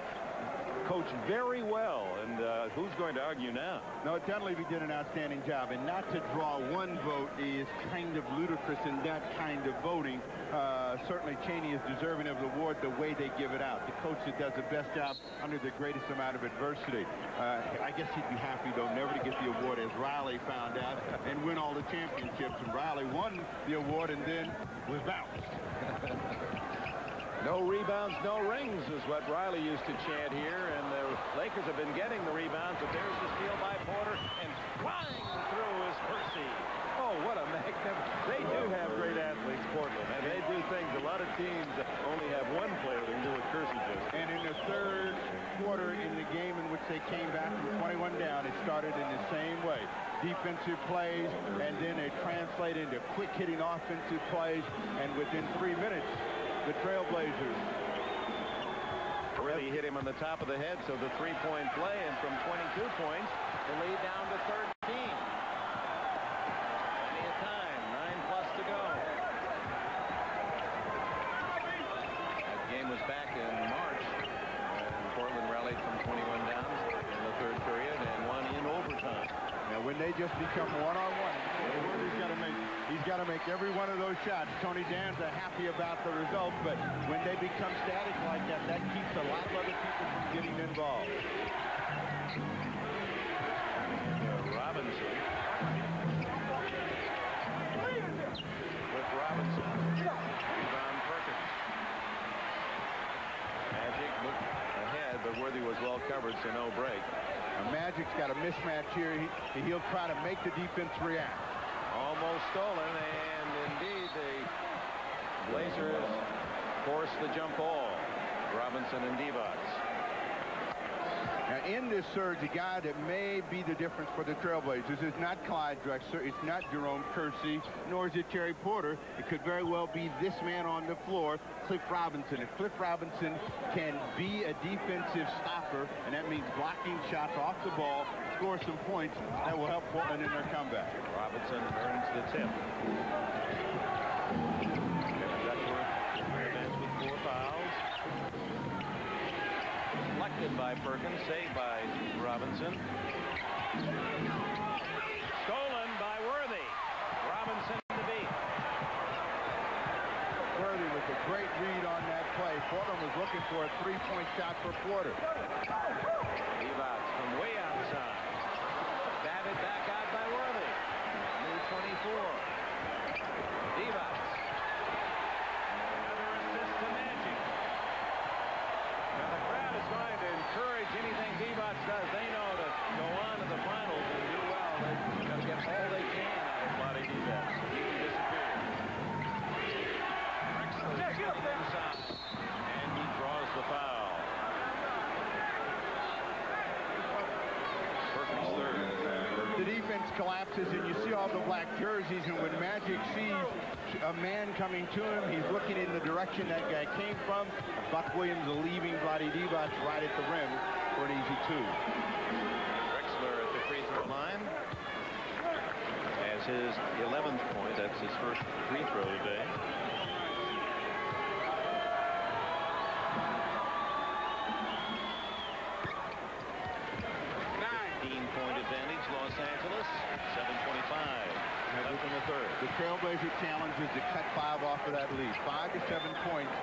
coached very well, and who's going to argue now? No, Dunleavy did an outstanding job, and not to draw one vote is kind of ludicrous in that kind of voting. Certainly Chaney is deserving of the award the way they give it out. The coach that does the best job under the greatest amount of adversity. I guess he'd be happy, though, never to get the award, as Riley found out, and win all the championships. And Riley won the award and then was bounced. No rebounds, no rings is what Riley used to chant here, and the Lakers have been getting the rebounds, but there's the steal by Porter, and flying through is Kersey. Oh, what a magnificent. They do have great athletes, Portland, and they do things a lot of teams only have one player that can do what Kersey did. And in the third quarter in the game in which they came back from 21 down, it started in the same way. Defensive plays, and then it translated into quick-hitting offensive plays, and within 3 minutes, the Trailblazers really hit him on the top of the head, so the three-point play, and from 22 points, the lead down to 13. Plenty of time, 9+ to go. That game was back in March, and Portland rallied from 21 down in the third period and won in overtime. Now, when they just become one-on-one, he's got to make every one of those shots. Tony Danza happy about the result, but when they become static like that, that keeps a lot of other people from getting involved. Robinson. With Robinson. Rebound Perkins. Magic looked ahead, but Worthy was well covered, so no break. Now, Magic's got a mismatch here. He'll try to make the defense react. Almost stolen, and indeed the Blazers force the jump ball. Robinson and Divac. Now, in this surge, a guy that may be the difference for the Trailblazers is not Clyde Drexler, it's not Jerome Kersey, nor is it Terry Porter. It could very well be this man on the floor, Cliff Robinson. If Cliff Robinson can be a defensive stopper, and that means blocking shots off the ball, score some points, that will help Portland in their comeback. Robinson earns the tip. Kevin Duckworth with 4 fouls. Deflected by Perkins, saved by Robinson. Stolen by Worthy. Robinson to beat. Worthy with a great read on that play. Portland was looking for a 3-point shot for Porter. Divac from way outside. Batted back out by Worthy. New 24. Divac. Another assist to collapses, and you see all the black jerseys, and when Magic sees a man coming to him, he's looking in the direction that guy came from. Buck Williams leaving Vlade Divac right at the rim for an easy 2. Drexler at the free throw line has his 11th point. That's his first free throw today. 15-point advantage, Los Angeles. 7:25. Left in the third. The Trailblazer challenge is to cut 5 off of that lead. 5 to 7 points,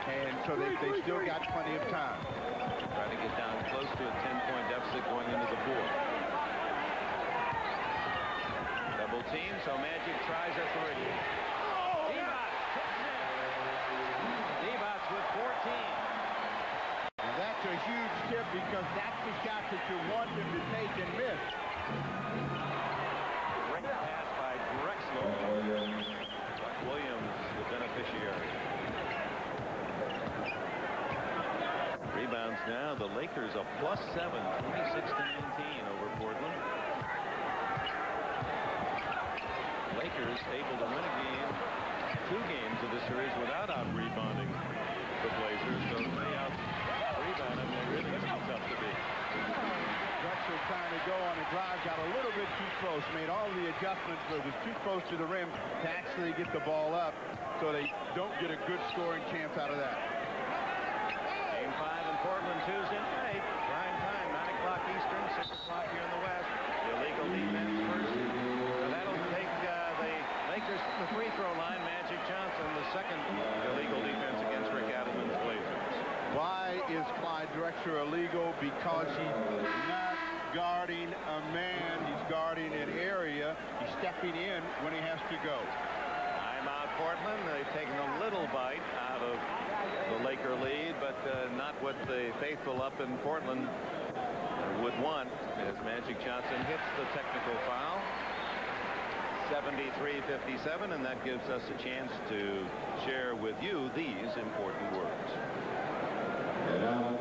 and so they still got plenty of time. Try to get down close to a 10-point deficit going into the fourth. Double team, so Magic tries a 3. Divac with 14. And that's a huge tip because that's the shot that you want him to take and miss. Great pass by Drexler. Buck Williams, the beneficiary. Rebounds now. The Lakers a +7, 26-19 over Portland. Lakers able to win a game, 2 games of the series without out-rebounding the Blazers. So they out-rebound them. They're really tough to beat. Drexler trying to go on a drive, got a little bit too close, made all the adjustments, but was too close to the rim to actually get the ball up, so they don't get a good scoring chance out of that. Game 5 in Portland Tuesday night. Prime time, 9 o'clock Eastern, 6 o'clock here in the West. The illegal defense first. So that'll take the Lakers from the free throw line. Magic Johnson, the second illegal defense against Rick Adelman's Blazers. Why is Clyde Drexler illegal? Because he's not guarding a man. He's guarding an area. He's stepping in when he has to go. Timeout Portland. They've taken a little bite out of the Laker lead, but not what the faithful up in Portland would want as Magic Johnson hits the technical foul. 73-57, and that gives us a chance to share with you these important words.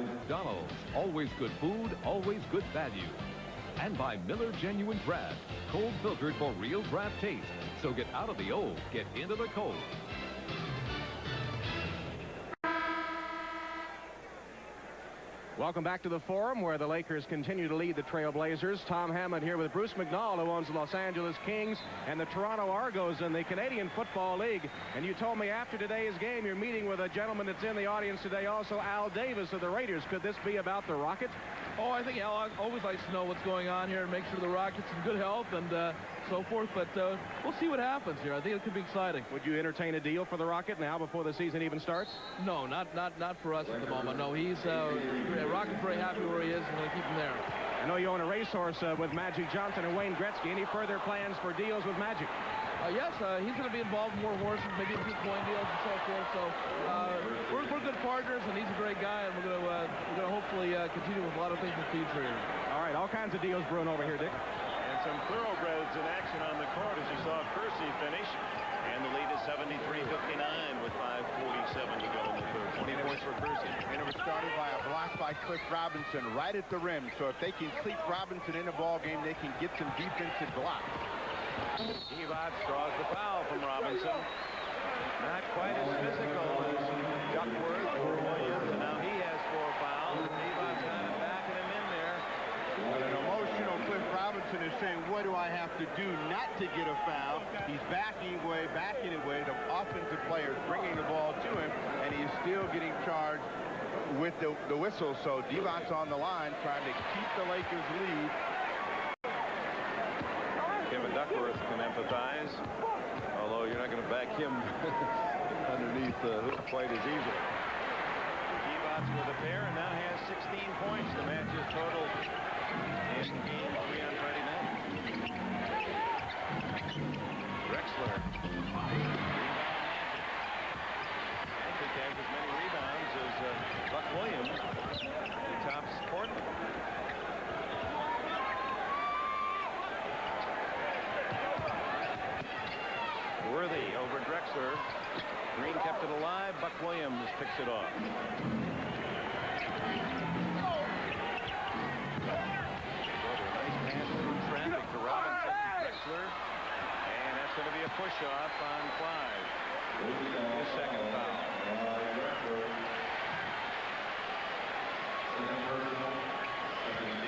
McDonald's, always good food, always good value. And by Miller Genuine Draft, cold filtered for real draft taste. So get out of the old, get into the cold. Welcome back to the Forum, where the Lakers continue to lead the Trailblazers. Tom Hammond here with Bruce McNall, who owns the Los Angeles Kings and the Toronto Argos in the Canadian Football League. And you told me after today's game you're meeting with a gentleman that's in the audience today also, Al Davis of the Raiders. Could this be about the Rockets? Oh, I think Al always likes to know what's going on here and make sure the Rockets in good health and so forth. But we'll see what happens here. I think it could be exciting. Would you entertain a deal for the Rocket now before the season even starts? No, not for us at the moment. No, he's Rocket's very happy where he is and going to keep him there. I know you own a racehorse with Magic Johnson and Wayne Gretzky. Any further plans for deals with Magic? Yes, he's going to be involved in more horses, maybe a few coin deals and so forth. So we're good partners, and he's a great guy, and we're going to hopefully continue with a lot of things in the future here. All right, all kinds of deals brewing over here, Dick. And some thoroughbreds in action on the court as you saw Percy finish. And the lead is 73-59 with 5:47 to go in the third. 20 points for Percy. And it was started by a block by Cliff Robinson right at the rim. So if they can keep Robinson in the ball game, they can get some defensive blocks. Divac draws the foul from Robinson. Not quite as physical as Duckworth or Williams, and now he has 4 fouls. Divac's kind of backing him in there. But an emotional Cliff Robinson is saying, what do I have to do not to get a foul? He's backing away. The offensive player is bringing the ball to him, and he is still getting charged with the whistle. So Divac's on the line trying to keep the Lakers lead. Kevin Duckworth can empathize, although you're not going to back him underneath quite as easily. Divac with a pair and now has 16 points. The match is total in game 3 on Friday night. Drexler. Magic has as many rebounds as Buck Williams. He tops Portland. Worthy over Drexler. Green kept it alive. Buck Williams picks it off. Nice pass through traffic to Robinson. push-off on Clyde. His second foul.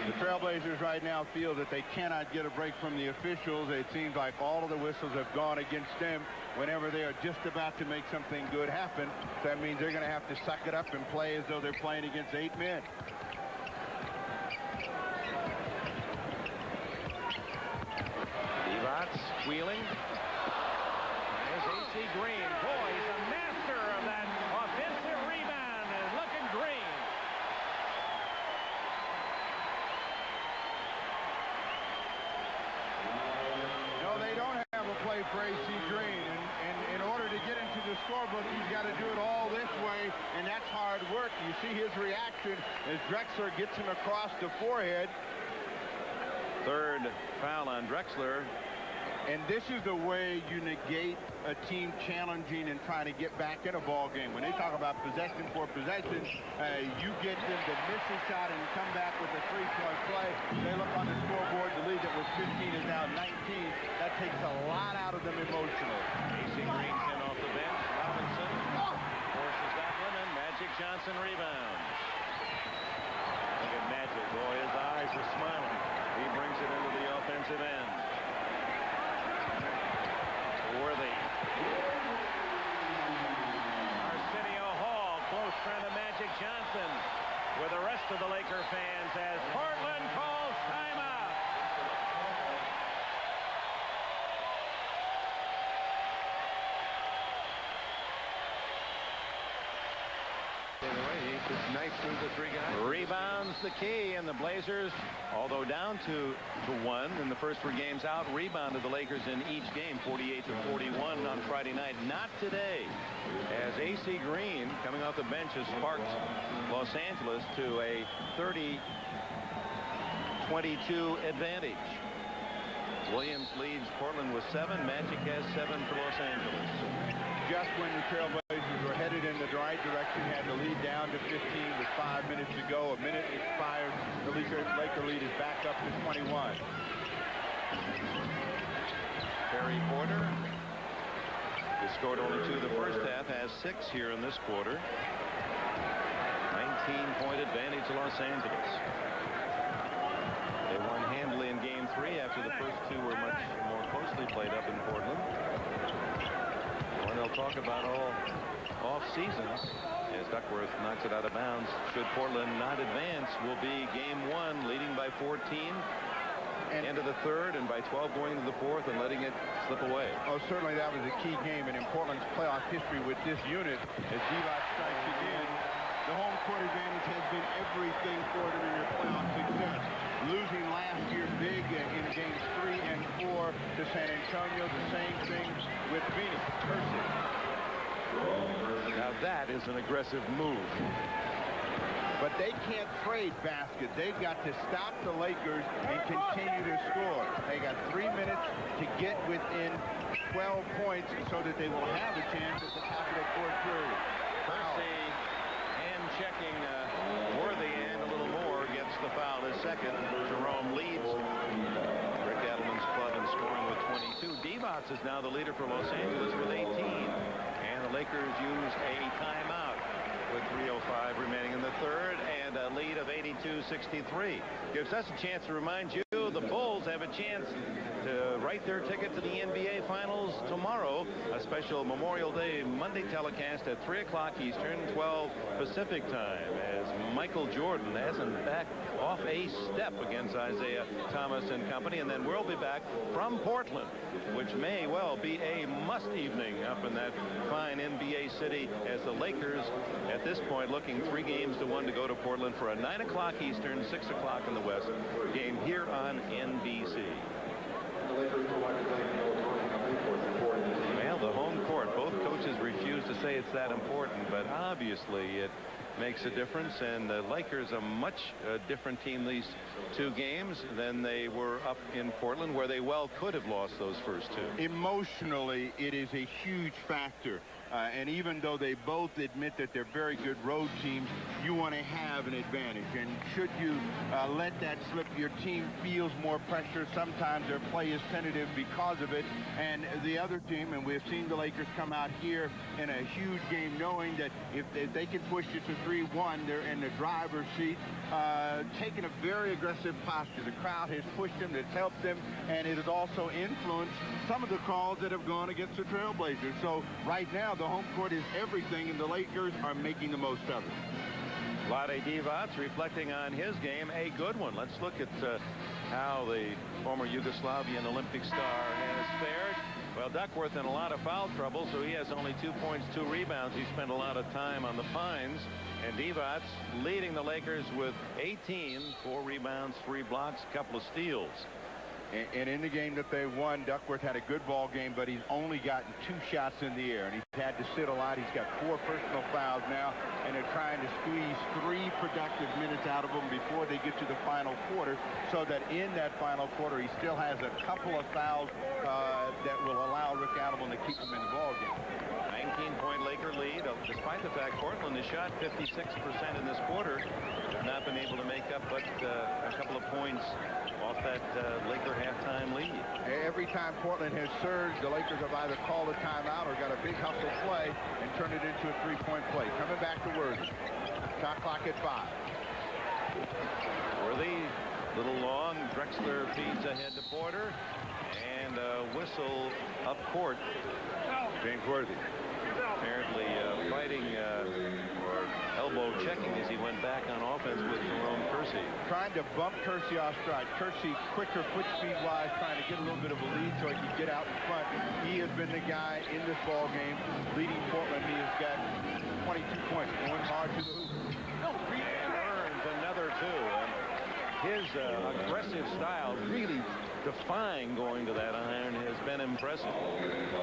The Trailblazers right now feel that they cannot get a break from the officials. It seems like all of the whistles have gone against them whenever they are just about to make something good happen. So that means they're going to have to suck it up and play as though they're playing against 8 men. Divac wheeling. There's A.C. Green. Boy, he's a master of that offensive rebound, and looking green. No, they don't have a play for A.C. Green, and in order to get into the scorebook, he's got to do it all this way, and that's hard work. You see his reaction as Drexler gets him across the forehead. Third foul on Drexler. And this is the way you negate a team challenging and trying to get back in a ball game. When they talk about possession for possession, you get them to miss a shot and come back with a 3-point play. They look on the scoreboard. The lead that was 15 is now 19. That takes a lot out of them emotionally. A.C. Green's in off the bench. Robinson forces that one, and Magic Johnson rebounds. Look at Magic. Boy, his eyes are smiling. He brings it into the offensive end. Worthy. Arsenio Hall, close friend of Magic Johnson, with the rest of the Laker fans as Portland calls timeout. Rebounds the key, and the Blazers, although down to 1 in the first 3 games out, rebounded the Lakers in each game 48-41 on Friday night. Not today, as A.C. Green, coming off the bench, has sparked Los Angeles to a 30-22 advantage. Williams leads Portland with 7. Magic has 7 for Los Angeles. Just when the Trailblazers were headed in the right direction, had the lead down to 15 with 5 minutes to go. A minute expired. The Laker lead is back up to 21. Terry Porter, who scored only 2 the first half, has 6 here in this quarter. 19-point advantage to Los Angeles. They won handily in Game 3 after the first 2 were much more closely played up in Portland. One they'll talk about all off-season, as Duckworth knocks it out of bounds. Should Portland not advance, will be Game 1, leading by 14. End of the third, and by 12 going into the fourth and letting it slip away. Oh, certainly that was a key game, and in Portland's playoff history with this unit, as Divac strikes again, the home court advantage has been everything for them in their playoff success. Losing last year big in games 3 and 4 to San Antonio. The same thing with Phoenix. Now that is an aggressive move. But they can't trade basket. They've got to stop the Lakers and continue to score. They got 3 minutes to get within 12 points so that they will have a chance at the top of the fourth period. Percy hand-checking Worthy, and a little more gets the foul. His second. Jerome leads Rick Adelman's club in scoring with 22. Divac is now the leader for Los Angeles with 18. And the Lakers use a timeout with 3:05 remaining in the third, and a lead of 82-63. Gives us a chance to remind you the Bulls have a chance to write their ticket to the NBA Finals tomorrow. A special Memorial Day Monday telecast at 3 o'clock Eastern, 12 Pacific time, as Michael Jordan hasn't backed off a step against Isaiah Thomas and company. And then we'll be back from Portland, which may well be a must evening up in that fine NBA city, as the Lakers at this point looking 3-1 to go to Portland for a 9 o'clock Eastern, 6 o'clock in the West game here on NBC. Well, the home court, both coaches refuse to say it's that important, but obviously it makes a difference, and the Lakers a much different team these two games than they were up in Portland, where they well could have lost those first two. Emotionally, it is a huge factor. And even though they both admit that they're very good road teams, you want to have an advantage. And should you let that slip, your team feels more pressure. Sometimes their play is tentative because of it. And the other team, and we've seen the Lakers come out here in a huge game knowing that if they can push it to 3-1, they're in the driver's seat, taking a very aggressive posture. The crowd has pushed them, it's helped them, and it has also influenced some of the calls that have gone against the Trailblazers. So right now, the home court is everything, and the Lakers are making the most of it. Vlade Divac reflecting on his game, a good one. Let's look at how the former Yugoslavian Olympic star has fared. Well, Duckworth in a lot of foul trouble, so he has only 2 points, 2 rebounds. He spent a lot of time on the fines. And Divac leading the Lakers with 18, 4 rebounds, 3 blocks, a couple of steals. And in the game that they won, Duckworth had a good ball game, but he's only gotten 2 shots in the air, and he's had to sit a lot. He's got 4 personal fouls now, and they're trying to squeeze 3 productive minutes out of him before they get to the final quarter, so that in that final quarter, he still has a couple of fouls that will allow Rick Adelman to keep him in the ball game. 19-point Laker lead, despite the fact Portland has shot 56% in this quarter. They've not been able to make up but a couple of points off that Laker halftime lead. Every time Portland has surged, the Lakers have either called a timeout or got a big hustle play and turned it into a 3-point play. Coming back to Worthy. Shot clock at 5. Worthy, little long. Drexler feeds ahead to Porter. And a whistle up court. James Worthy. Apparently fighting or elbow checking as he went back on offense with Jerome Kersey. Trying to bump Kersey off stride. Kersey quicker foot speed wise, trying to get a little bit of a lead so he can get out in front. He has been the guy in this ball game leading Portland. He has got 22 points, going hard to the hoop. Earns another 2. And his aggressive style, really defying going to that iron, has been impressive.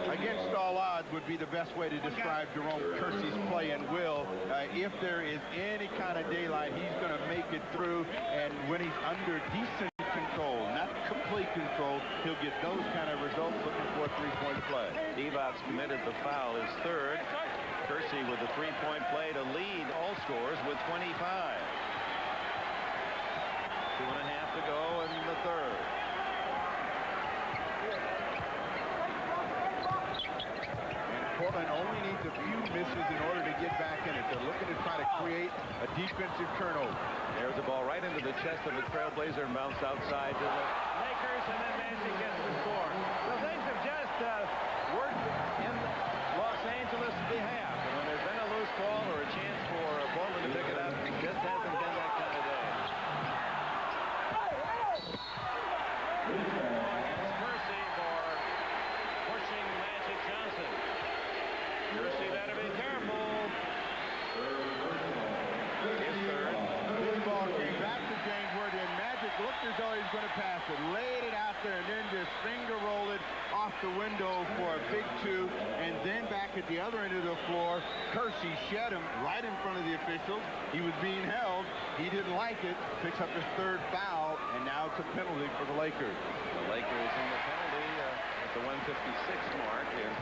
Against all odds would be the best way to describe Jerome Kersey's play and will. If there is any kind of daylight, he's going to make it through, and when he's under decent control, not complete control, he'll get those kind of results. Looking for a 3-point play. Divac committed the foul, his 3rd. Kersey with a 3-point play to lead all scores with 25. 2.5 to go in the 3rd. Portland only needs a few misses in order to get back in it. They're looking to try to create a defensive turnover. There's a ball right into the chest of the Trailblazer and bounced outside to the Lakers, and then Magic gets the score. So things have just worked in Los Angeles' behalf. And when there's been a loose ball or a chance for Portland to pick it up, it just hasn't been that kind of day. It's Kersey for pushing Magic Johnson. Kersey better be careful. His 3rd. This ball came back to James Worthy, and Magic looked as though he was going to pass it. Laid it out there, and then just finger rolled it off the window for a big 2. And then back at the other end of the floor, Kersey shed him right in front of the officials. He was being held. He didn't like it. Picks up his 3rd foul, and now it's a penalty for the Lakers. The Lakers in the penalty at the 156 mark. And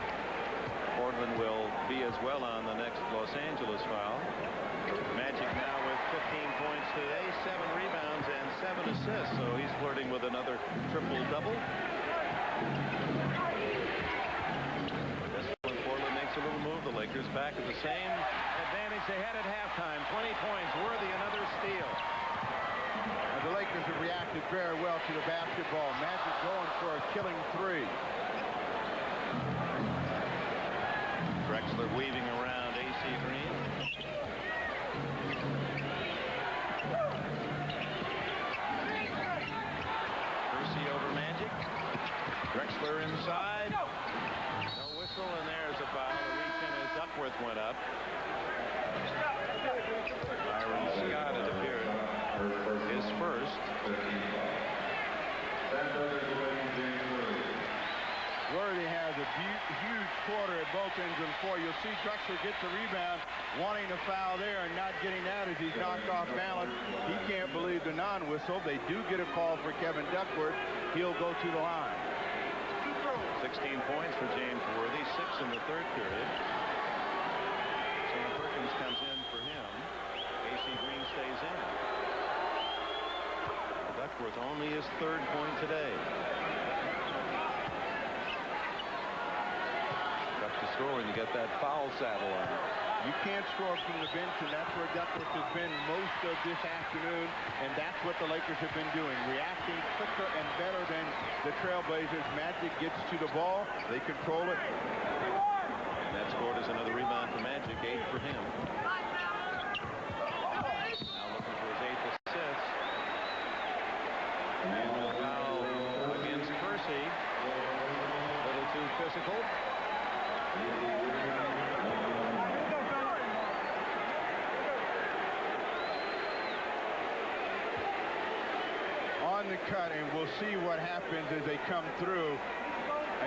Portland will be as well on the next Los Angeles foul. Magic now with 15 points today, 7 rebounds and 7 assists, so he's flirting with another triple-double. This one, Portland makes a little move. The Lakers back at the same advantage they had at halftime. 20 points, Worthy another steal. The Lakers have reacted very well to the basketball. Magic going for a killing 3. Drexler weaving around A.C. Green. Kersey over Magic. Drexler inside. No whistle, and there's a foul. A reach in as Duckworth went up. Byron Scott, it appeared, his 1st. Worthy has a huge quarter at both ends in 4. You'll see Drexler get the rebound, wanting to foul there and not getting that as he's knocked off balance. He can't believe the non-whistle. They do get a call for Kevin Duckworth. He'll go to the line. 16 points for James Worthy, 6 in the third period. Sam Perkins comes in for him. AC Green stays in. Duckworth only his third point today. Tough to score when you get that foul saddle on. You can't score from the bench, and that's where Duckworth has been most of this afternoon, and that's what the Lakers have been doing, reacting quicker and better than the Trailblazers. Magic gets to the ball. They control it. And that scored is another rebound for Magic, 8 for him. Now looking for his 8th assist. And a foul against Kersey. A little too physical. On the cut, and we'll see what happens as they come through.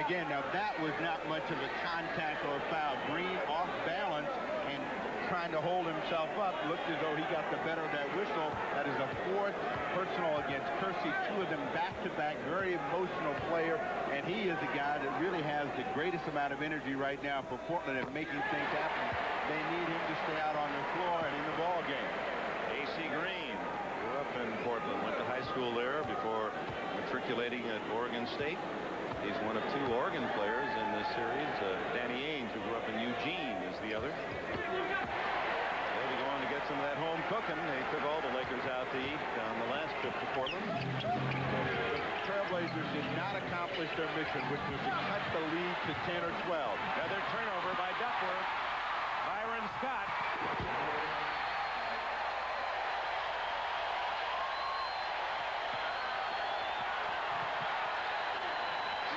Again, now that was not much of a contact or a foul. Green off balance and trying to hold himself up. Looked as though he got the better of that whistle. That is a 4th personal against Kersey. 2 of them back-to-back. Very emotional player, and he is the guy that really has the greatest amount of energy right now for Portland at making things happen. They need him to stay out on the floor and in the ball game. AC Green grew up in Portland, went to high school there before matriculating at Oregon State. He's one of 2 Oregon players in this series. Danny Ainge, who grew up in Eugene, is the other. They'll be going to get some of that home cooking. They took all the Lakers out to eat on the last trip to Portland. The Trailblazers did not accomplish their mission, which was to cut the lead to 10 or 12. Another turnover by Duckworth. Byron Scott.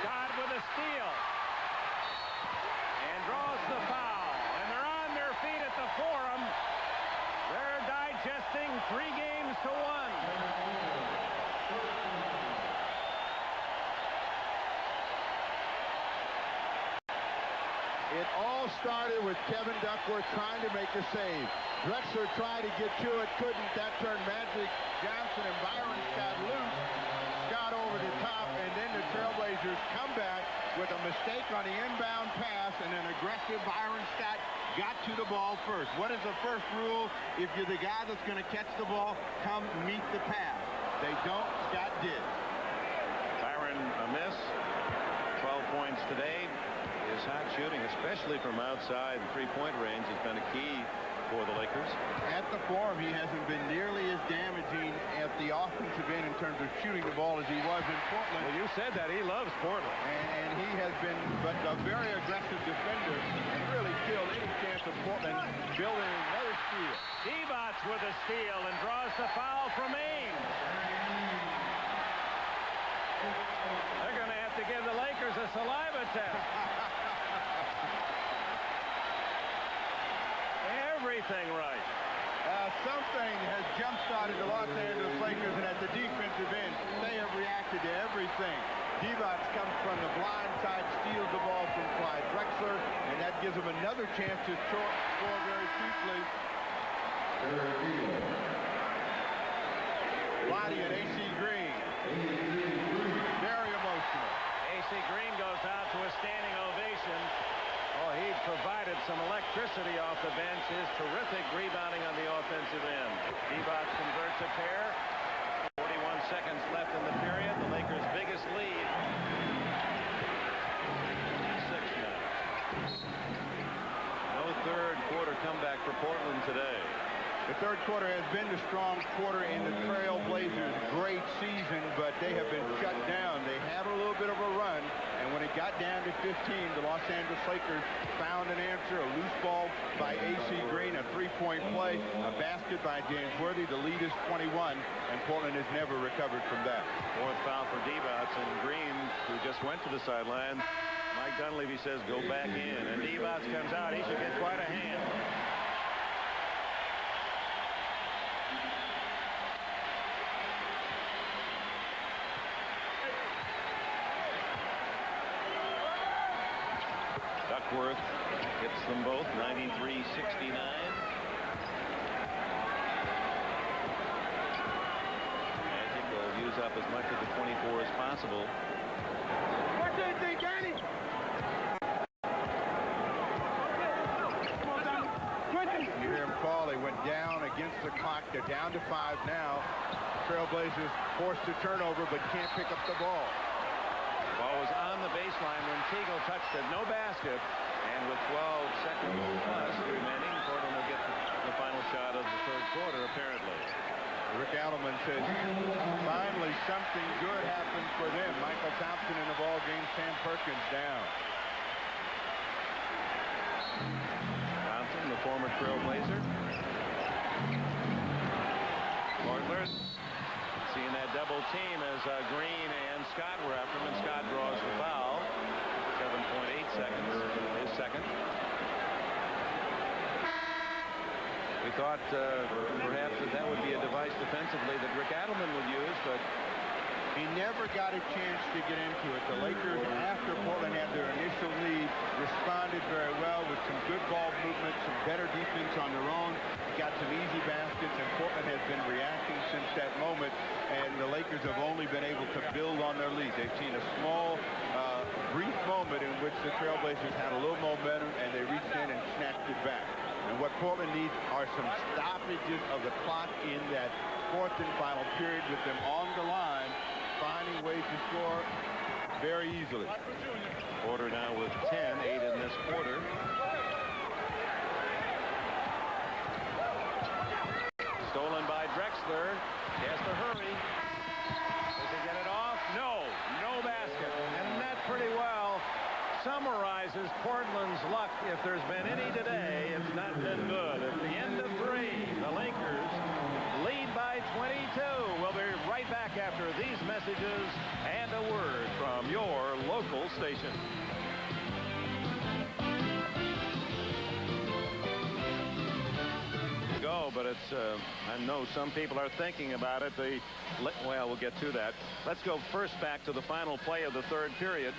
Scott with a steal. And draws the foul. And they're on their feet at the Forum. They're digesting 3 games to 1. It all started with Kevin Duckworth trying to make a save. Drexler tried to get to it, couldn't. That turned Magic Johnson and Byron Scott loose. Scott over the top, and then the Trailblazers come back with a mistake on the inbound pass, and an aggressive Byron Scott got to the ball first. What is the first rule? If you're the guy that's going to catch the ball, come meet the pass. They don't. Scott did. Byron a miss. 12 points today. His hot shooting, especially from outside the 3-point range, has been a key for the Lakers. At the Forum, he hasn't been nearly as damaging at the offensive end in terms of shooting the ball as he was in Portland. Well, you said that. He loves Portland. And he has been but a very aggressive defender and really killed any chance of Portland building another steal. Divac with a steal and draws the foul from Ainge. They're going to have to give the Lakers a saliva test. Everything right. Something has jump-started the Los Angeles Lakers, and at the defensive end, they have reacted to everything. Divac comes from the blind side, steals the ball from Clyde Drexler, and that gives him another chance to score very cheaply. Body at AC Green. Very emotional. AC Green goes out to a standing ovation. Oh, he provided some electricity off the bench. His terrific rebounding on the offensive end. Divac converts a pair. 41 seconds left in the period. The Lakers' biggest lead. 6 now. No third quarter comeback for Portland today. The third quarter has been the strong quarter in the Trailblazers' great season, but they have been shut down. They had a little bit of a run, and when it got down to 15, the Los Angeles Lakers found an answer. A loose ball by AC Green, a 3-point play, a basket by James Worthy. The lead is 21, and Portland has never recovered from that. 4th foul for Divac, and Green, who just went to the sideline. Mike Dunleavy says go back in, and Divac comes out. He should get quite a hand. Duckworth them both, 93-69. Magic will use up as much of the 24 as possible. You hear him call. They went down against the clock. They're down to 5 now. Trailblazers forced to turnover, but can't pick up the ball. Ball was on the baseline when Teagle touched it. No basket. And with 12 seconds plus remaining, Portland will get the final shot of the third quarter, apparently. Rick Adelman says, finally something good happened for them. Michael Thompson in the ball game. Sam Perkins down. Thompson, the former Trailblazer. Portland seeing that double team as Green and Scott were after him, and Scott draws the foul. 7.8 seconds, his second. We thought perhaps that would be a device defensively that Rick Adelman would use, but he never got a chance to get into it. The Lakers, after Portland had their initial lead, responded very well with some good ball movement, some better defense on their own, got some easy baskets, and Portland has been reacting since that moment, and the Lakers have only been able to build on their lead. They've seen a small, brief moment in which the Trailblazers had a little momentum, and they reached in and snatched it back. And what Portland needs are some stoppages of the clock in that fourth and final period with them on the line, finding ways to score very easily. Porter now with 10, 8 in this quarter. Stolen by Drexler. He has to hurry. Does he get it off? No. No basket. And that pretty well summarizes Portland's luck. If there's been any today, it's not been good. At the end of 3, the Lakers lead by 22. We'll be right back after these messages and a word from your local station. Go, but it's I know some people are thinking about it. Well, we'll get to that. Let's go first back to the final play of the third period.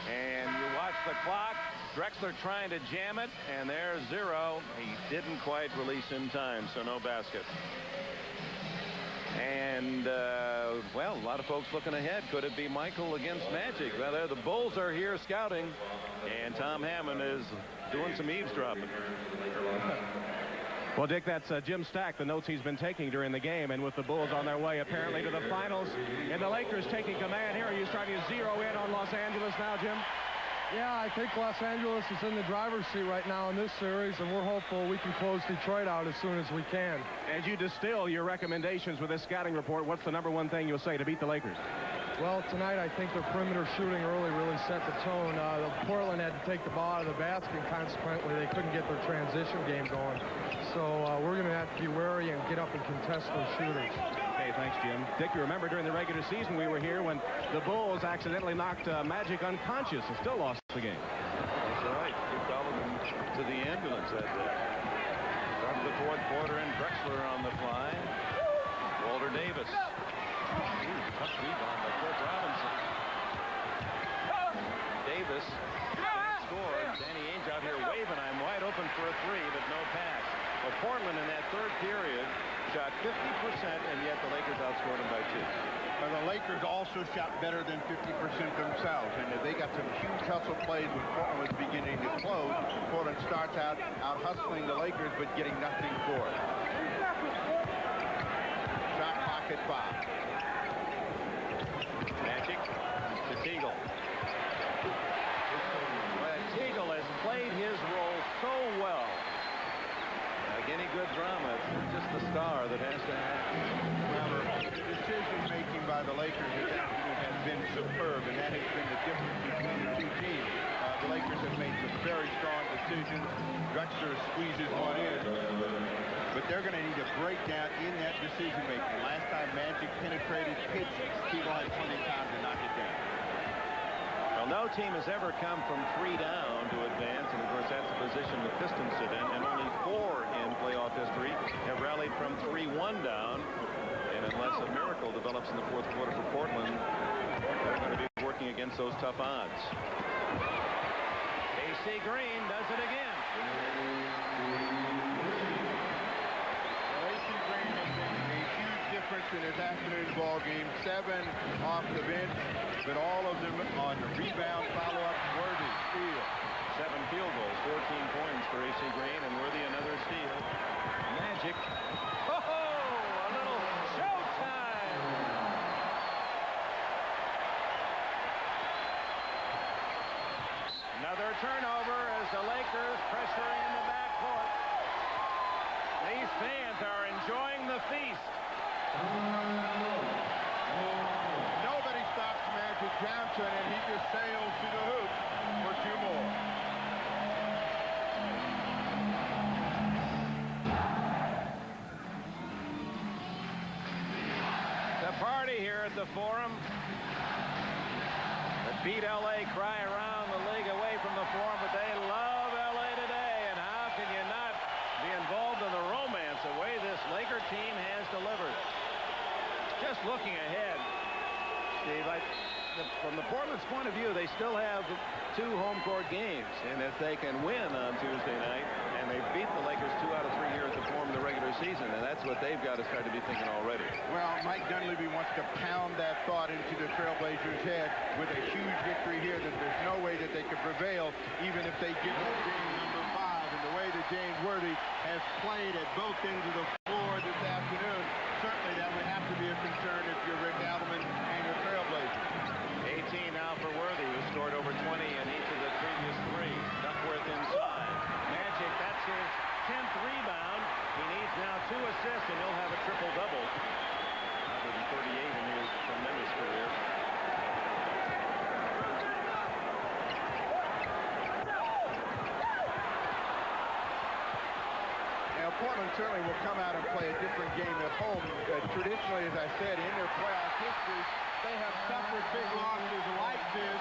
And you watch the clock. Drexler trying to jam it, and there's 0. He didn't quite release in time, so no basket. And, well, a lot of folks looking ahead. Could it be Michael against Magic? Well, the Bulls are here scouting, and Tom Hammond is doing some eavesdropping. Well, Dick, that's Jim Stack, the notes he's been taking during the game, and with the Bulls on their way apparently to the finals, and the Lakers taking command here. Are you starting to zero in on Los Angeles now, Jim? Yeah, I think Los Angeles is in the driver's seat right now in this series, and we're hopeful we can close Detroit out as soon as we can. As you distill your recommendations with this scouting report, what's the #1 thing you'll say to beat the Lakers? Well, tonight I think their perimeter shooting early really set the tone. Portland had to take the ball out of the basket, and consequently they couldn't get their transition game going. So we're going to have to be wary and get up and contest those shooters. Okay, thanks, Jim. Dick, you remember during the regular season we were here when the Bulls accidentally knocked Magic unconscious and still lost the game. That's right. You followed them to the ambulance that day. From the fourth quarter, and Drexler on the fly. Walter Davis. Tough rebound by Cliff Robinson. Davis scored. Danny Ainge out here waving. I'm wide open for a 3, but no pass. Well, Portland in that third period shot 50%, and yet the Lakers outscored them by 2. Well, the Lakers also shot better than 50% themselves, and they got some huge hustle plays when Portland was beginning to close. Portland starts out hustling the Lakers, but getting nothing for it. Shot clock at 5. Magic to Teagle. Well, Teagle has played his role so well. Like any good drama, it's just the star that has to happen. Well, the decision-making by the Lakers has been superb, and that has been the difference between the two teams. The Lakers have made some very strong decisions. Drexler squeezes one in, but they're going to need a breakdown in that decision-making. Last time Magic penetrated pitch, people had plenty of time to knock it down. Well, no team has ever come from 3 down to advance, and of course that's the position the Pistons sit in, and only 4 in playoff history have rallied from 3-1 down. And unless a miracle develops in the fourth quarter for Portland, they're going to be working against those tough odds. AC Green does it again. Game 7 off the bench, but all of them on the rebound, follow-up, Worthy, steal. 7 field goals, 14 points for AC Green, and Worthy another steal. Magic. Oh, a little showtime. Another turnover as the Lakers pressuring in the backcourt. These fans are enjoying the feast. Nobody stops Magic Johnson, and he just sails to the hoop for 2 more. The party here at the Forum. The Beat LA cry around the league away from the Forum, but they love LA today, and how can you not be involved in the romance the way this Laker team has delivered? Just looking ahead, Steve, from the Portland's point of view, they still have 2 home court games, and if they can win on Tuesday night, and they beat the Lakers 2 out of 3 here at the Forum in the regular season, and that's what they've got to start to be thinking already. Well, Mike Dunleavy wants to pound that thought into the Trailblazers' head with a huge victory here that there's no way that they could prevail even if they give up game number 5. And the way that James Worthy has played at both ends of the floor this afternoon, certainly that would have to be a concern if you're Rick Adelman and your Trailblazers. 18 now for Worthy, who scored over 20 in each of the previous 3. Duckworth inside. Magic, that's his 10th rebound. He needs now 2 assists, and he'll have a triple-double. 138 in his tremendous career. Now, Portland certainly will come out and play a different game at home. Traditionally, as I said, in their playoff history, they have suffered big losses like this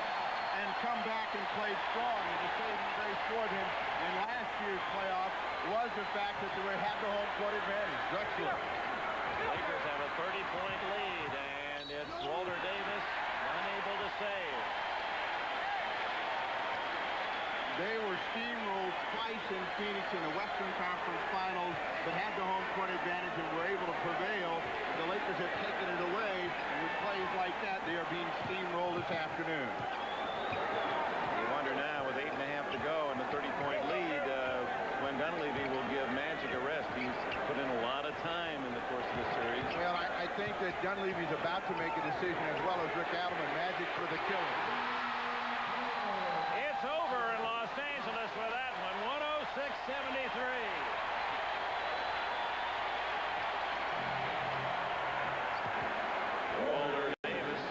and come back and played strong. And the saving grace for them in last year's playoff was the fact that they had the home court advantage. Drexler. Lakers have a 30-point lead, and it's Walter Davis unable to save. They were steamrolled twice in Phoenix in the Western Conference Finals, but had the home court advantage and were able to prevail. The Lakers have taken it away, and with plays like that, they are being steamrolled this afternoon. You wonder now, with 8.5 to go and the 30-point lead, when Dunleavy will give Magic a rest. He's put in a lot of time in the course of the series. Well, I think that Dunleavy's about to make a decision, as well as Rick Adelman. Magic for the killing. It's over in Los Angeles with that one, 106-73. Walter Davis.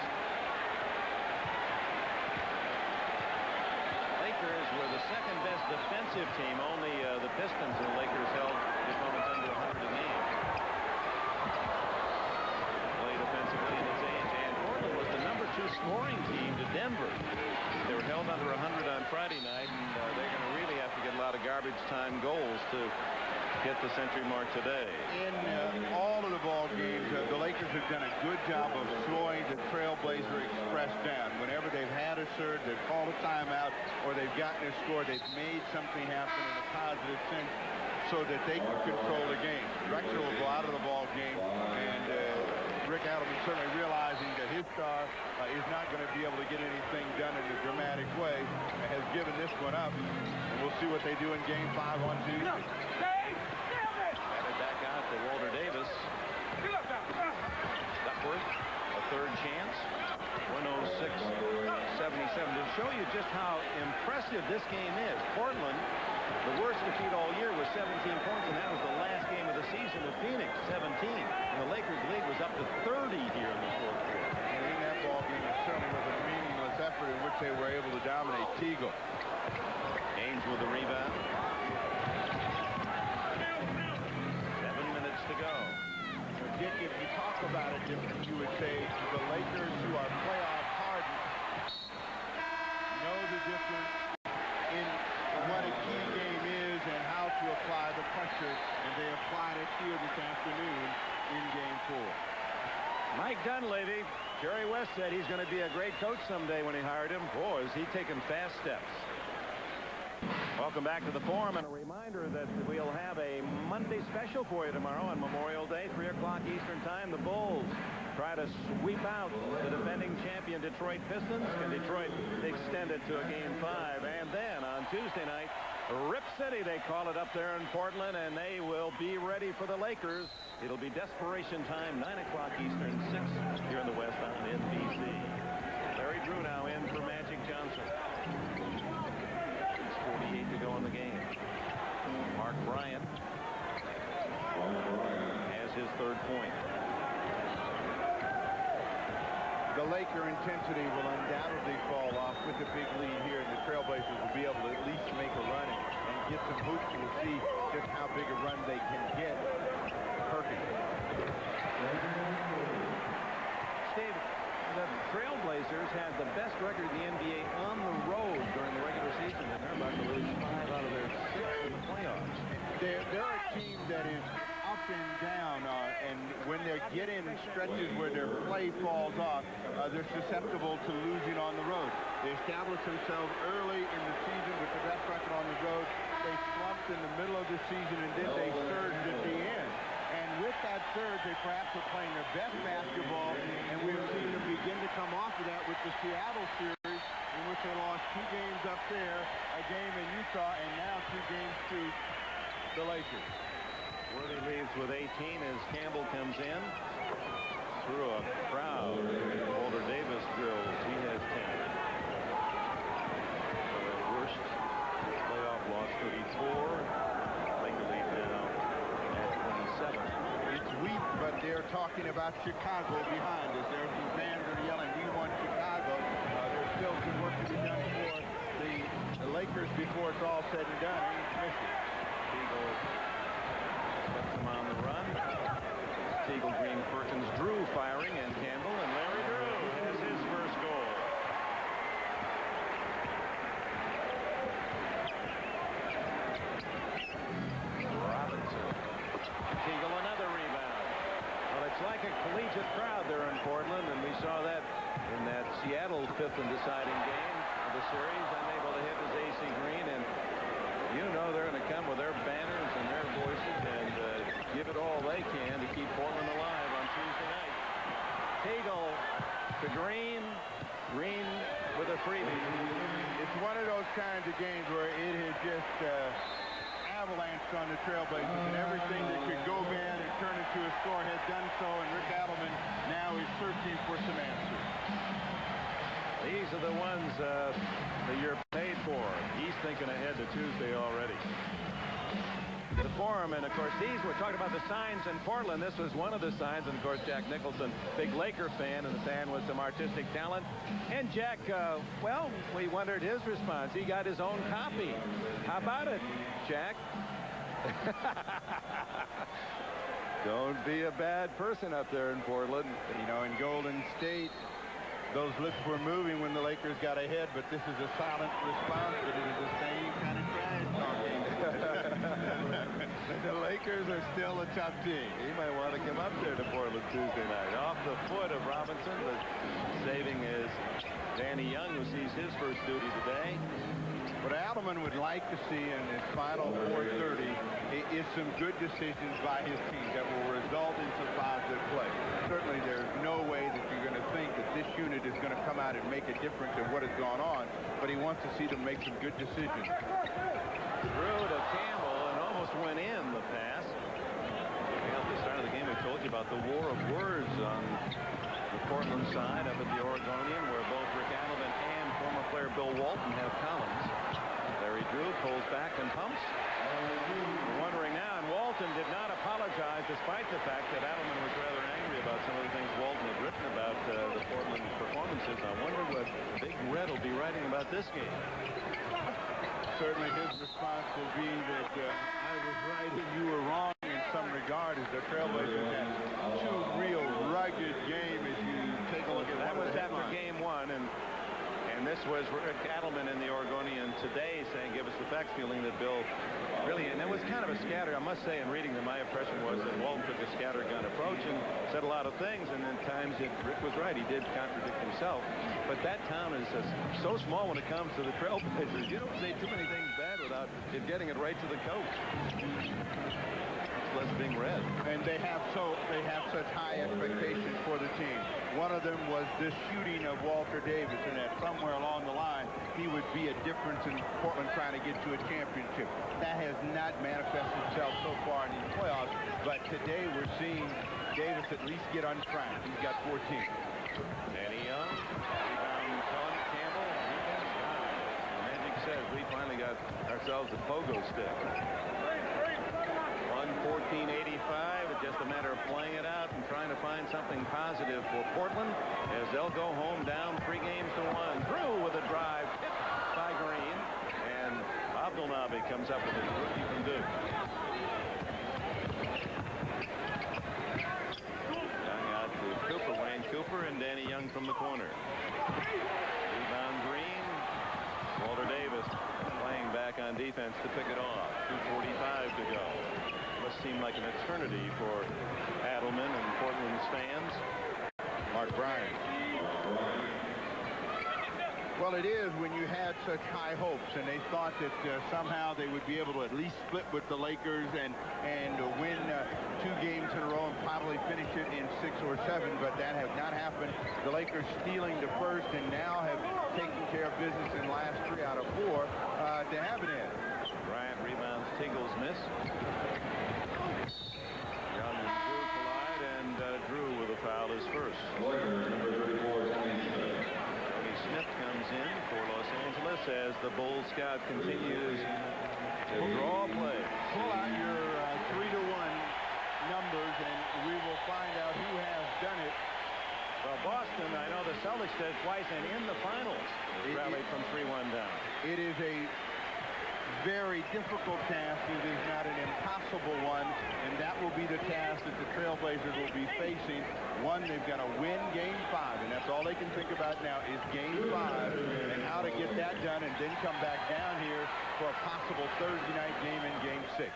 Lakers were the second best defensive team. Only the Pistons and Lakers held the opponents under 100 a game. Play defensively in its age, and Portland was the #2 scoring team to Denver. They were held under 100 on Friday night, and they're going to really have to get a lot of garbage time goals to hit the century mark today. In all of the ball games, the Lakers have done a good job of slowing the Trailblazer Express down. Whenever they've had a surge, they've called a timeout, or they've gotten a score, they've made something happen in a positive sense so that they can control the game. Drexler will go out of the ball game, and Rick Adelman certainly realizing that his star is not going to be able to get anything done in a dramatic way, has given this one up. And we'll see what they do in Game 5 on Tuesday. Batted back out to Walter Davis. Duckworth, a third chance. 106-77. To show you just how impressive this game is. Portland, the worst defeat all year, was 17 points, and that was the last game of the season of Phoenix, 17. And the Lakers lead was up to 30 here in the fourth quarter. And in that ball game, it certainly was a meaningless effort in which they were able to dominate Teagle. Ames with the rebound. 7 minutes to go. Dick, if you talk about it, you would say the Lakers, who are playoff hardened, know the difference in what a key game is and how to apply the pressure, and they applied it here this afternoon in Game 4. Mike Dunleavy, Jerry West said he's going to be a great coach someday when he hired him. Boy, is he taking fast steps. Welcome back to the Forum, and a reminder that we'll have a Monday special for you tomorrow on Memorial Day, 3 o'clock Eastern Time. The Bulls try to sweep out the defending champion Detroit Pistons, and Detroit extend it to a Game 5. And then on Tuesday night, Rip City, they call it up there in Portland, and they will be ready for the Lakers. It'll be desperation time, 9 o'clock Eastern, 6 here in the West on NBC. Larry Drew now in for Magic Johnson. 6:48 to go in the game. Mark Bryant has his third point. The Laker intensity will undoubtedly fall off with the big lead here, and the Trailblazers will be able to at least make a run and get some hoops, and we'll see just how big a run they can get. Perkins. Steve, the Trailblazers had the best record in the NBA on the road during the regular season, and they're about to lose 5 out of their 6 in the playoffs. They're a team that is up and down, and when they get in stretches where their play falls off, they're susceptible to losing on the road. They established themselves early in the season with the best record on the road. They slumped in the middle of the season, and then they surged at the end. And with that surge, they perhaps are playing their best basketball, and we've seen them begin to come off of that with the Seattle series, in which they lost 2 games up there, a game in Utah, and now 2 games to the Lakers. Worthy leaves with 18 as Campbell comes in through a crowd. Walter Davis drills. He has 10. So their worst playoff loss, 34. Laker lead now at 27. It's weak, but they're talking about Chicago behind us. There's some fans that are yelling, "We want Chicago." There's still some work to be done for the Lakers before it's all said and done. Him on the run. Siegel, Green, Perkins, Drew firing, and Campbell, and Larry Drew has his first goal. Robinson. Siegel, another rebound. Well, it's like a collegiate crowd there in Portland, and we saw that in that Seattle 5th and deciding game of the series. Unable to hit his AC Green, and you know they're going to come with their banners and their voices and give it all they can to keep Portland alive on Tuesday night. Siegel to Green. Green with a freebie. It's one of those kinds of games where it has just avalanched on the Trailblazers, and everything that could go bad and turn into a score has done so, and Rick Adelman now is searching for some answers. These are the ones that you're paid for. He's thinking ahead to Tuesday already. The Forum, and of course these, we're talking about the signs in Portland. This was one of the signs, and of course Jack Nicholson, big Laker fan, and the fan with some artistic talent. And Jack, well, we wondered his response. He got his own copy. How about it, Jack? Don't be a bad person up there in Portland. You know, in Golden State, those lips were moving when the Lakers got ahead, but this is a silent response, but it is the same kind of trash talking. The Lakers are still a tough team. He might want to come up there to Portland Tuesday night. Off the foot of Robinson, but saving is Danny Young, who sees his first duty today. What Adelman would like to see in his final 4:30 is some good decisions by his team that will result in some positive play. Certainly there's no way that you're going to think that this unit is going to come out and make a difference in what has gone on, but he wants to see them make some good decisions. Threw to Campbell and almost went in the pass. Well, at the start of the game, we told you about the war of words on the Portland side up at the Oregonian, where both Rick Adelman and former player Bill Walton have columns. Larry Drew pulls back and pumps. We're wondering now, and Walton did not apologize despite the fact that Adelman was rather angry about some of the things Walton had written about the Portland performances. I wonder what Big Red will be writing about this game. Certainly his response will be that I was right and you were wrong in some regard, as the Trailblazers had 2 real rugged games as you take a look at that. Was after game 1, and this was Rick Adelman in the Oregonian today saying, give us the facts, feeling that Bill really, and it was kind of a scatter. I must say, in reading them, my impression was that Walton took a scattergun approach and said a lot of things, and then times Rick was right. He did contradict himself. But that town is so small when it comes to the Trailblazers. You don't say too many things bad without it getting it right to the coach. Less being read. And they have such high expectations for the team. One of them was this shooting of Walter Davis, and that somewhere along the line he would be a difference in Portland trying to get to a championship. That has not manifested itself so far in these playoffs, but today we're seeing Davis at least get on track. He's got 14. Danny Young, rebound Sean Campbell. Magic says we finally got ourselves a pogo stick. 114.85. It's just a matter of playing it out and trying to find something positive for Portland as they'll go home down 3 games to 1. Drew with a drive hit by Green, and Abdelnaby comes up with his rookie from Duke. Young out to Cooper, Wayne Cooper, and Danny Young from the corner. Rebound Green. Walter Davis playing back on defense to pick it off. 2:45 to go. Must seem like an eternity for Adelman and Portland's fans. Mark Bryan. Well, it is when you had such high hopes, and they thought that somehow they would be able to at least split with the Lakers and win 2 games in a row and probably finish it in 6 or 7, but that has not happened. The Lakers stealing the first and now have taken care of business in the last 3 out of 4 to have it in. Bryant rebounds, Tingle's miss. Young and Drew collide, and Drew with a foul is first. Tony Smith comes in for Los Angeles as the Bull Scout continues to draw play. Pull out your 3-to-1 numbers, and we will find out who has done it. Well, Boston, I know the Celtics did twice, and in the finals, rallied from 3-1 down. It is a very difficult task. It is not an impossible one, and that will be the task that the Trailblazers will be facing. One, they've got to win Game 5, and that's all they can think about now is Game 5 and how to get that done and then come back down here for a possible Thursday night game in Game 6.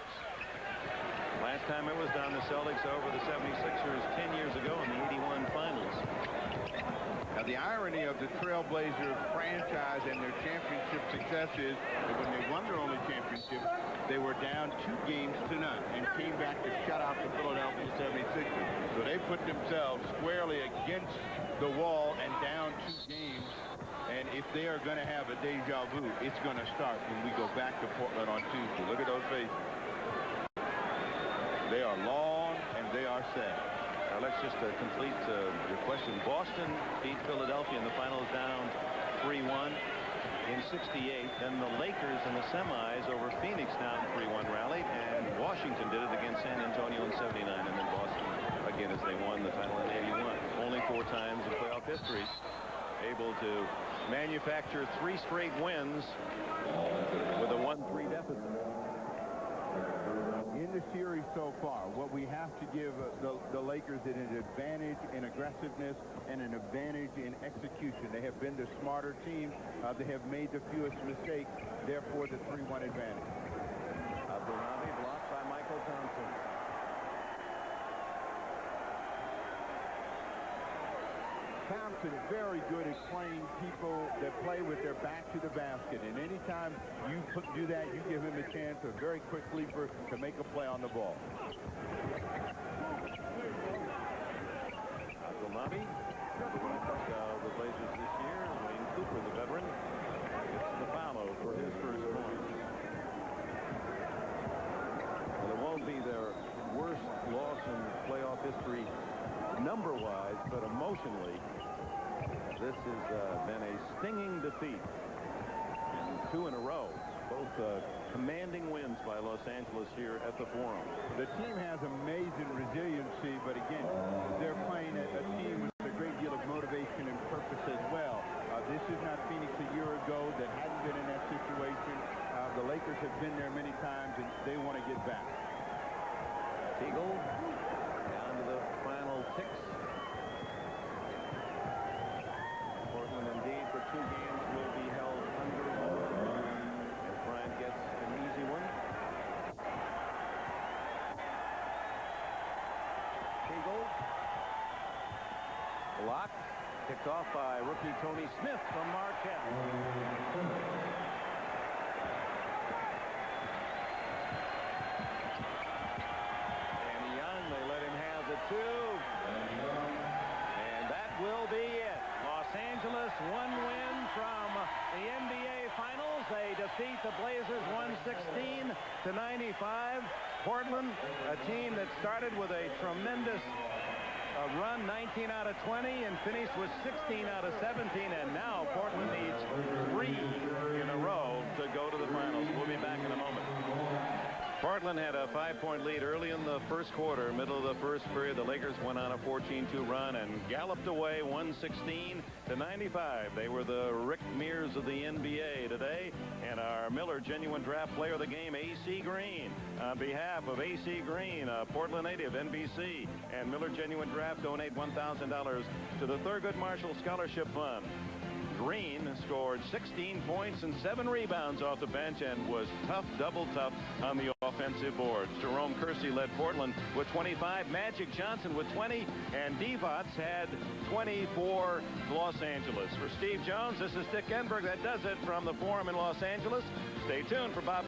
Last time it was done, the Celtics over the 76ers 10 years ago in the 81 finals. Now, the irony of the Trailblazer franchise and their championship success is that when they won their only championship, they were down 2 games to none and came back to shut out the Philadelphia 76ers. So they put themselves squarely against the wall and down 2 games. And if they are going to have a deja vu, it's going to start when we go back to Portland on Tuesday. Look at those faces. They are long and they are sad. Now let's just complete your question. Boston beat Philadelphia in the finals down 3-1 in '68. Then the Lakers in the semis over Phoenix down 3-1 rallied, and Washington did it against San Antonio in '79, and then Boston again as they won the title in '81. Only 4 times in playoff history able to manufacture 3 straight wins with a 1-3 deficit. In the series so far, what we have to give the Lakers is an advantage in aggressiveness and an advantage in execution. They have been the smarter team. They have made the fewest mistakes, therefore the 3-1 advantage. Abdelnaby blocked by Michael Thompson. Thompson is very good at playing people that play with their back to the basket, and anytime you do that, you give him a chance, a very quick leaper, to make a play on the ball. Abdelnaby, the Blazers this year. Wayne Cooper, the veteran, gets the foul for his first point. Well, it won't be their worst loss in playoff history number-wise, but emotionally, this has been a stinging defeat. And 2 in a row, both commanding wins by Los Angeles here at the Forum. The team has amazing resiliency, but again, they're playing a team with a great deal of motivation and purpose as well. This is not Phoenix a year ago that hadn't been in that situation. The Lakers have been there many times, and they want to get back. Teagle down to the final 6. Portland indeed for 2 games will be held under as Bryant gets an easy one. Teagle blocked, picked off by rookie Tony Smith from Marquette. 98-95. Portland, a team that started with a tremendous run, 19 out of 20, and finished with 16 out of 17, and now Portland needs 3 in a row to go to the finals. We'll be back in a moment. Portland had a 5-point lead early in the first quarter. Middle of the first period, the Lakers went on a 14-2 run and galloped away 116-95. They were the Rick Mears of the NBA today. And our Miller Genuine Draft Player of the Game, A.C. Green. On behalf of A.C. Green, a Portland native, NBC, and Miller Genuine Draft, donate $1,000 to the Thurgood Marshall Scholarship Fund. Green scored 16 points and 7 rebounds off the bench and was tough, double tough on the offensive boards. Jerome Kersey led Portland with 25, Magic Johnson with 20, and Divac had 24 Los Angeles. For Steve Jones, this is Dick Enberg. That does it from the Forum in Los Angeles. Stay tuned for Bob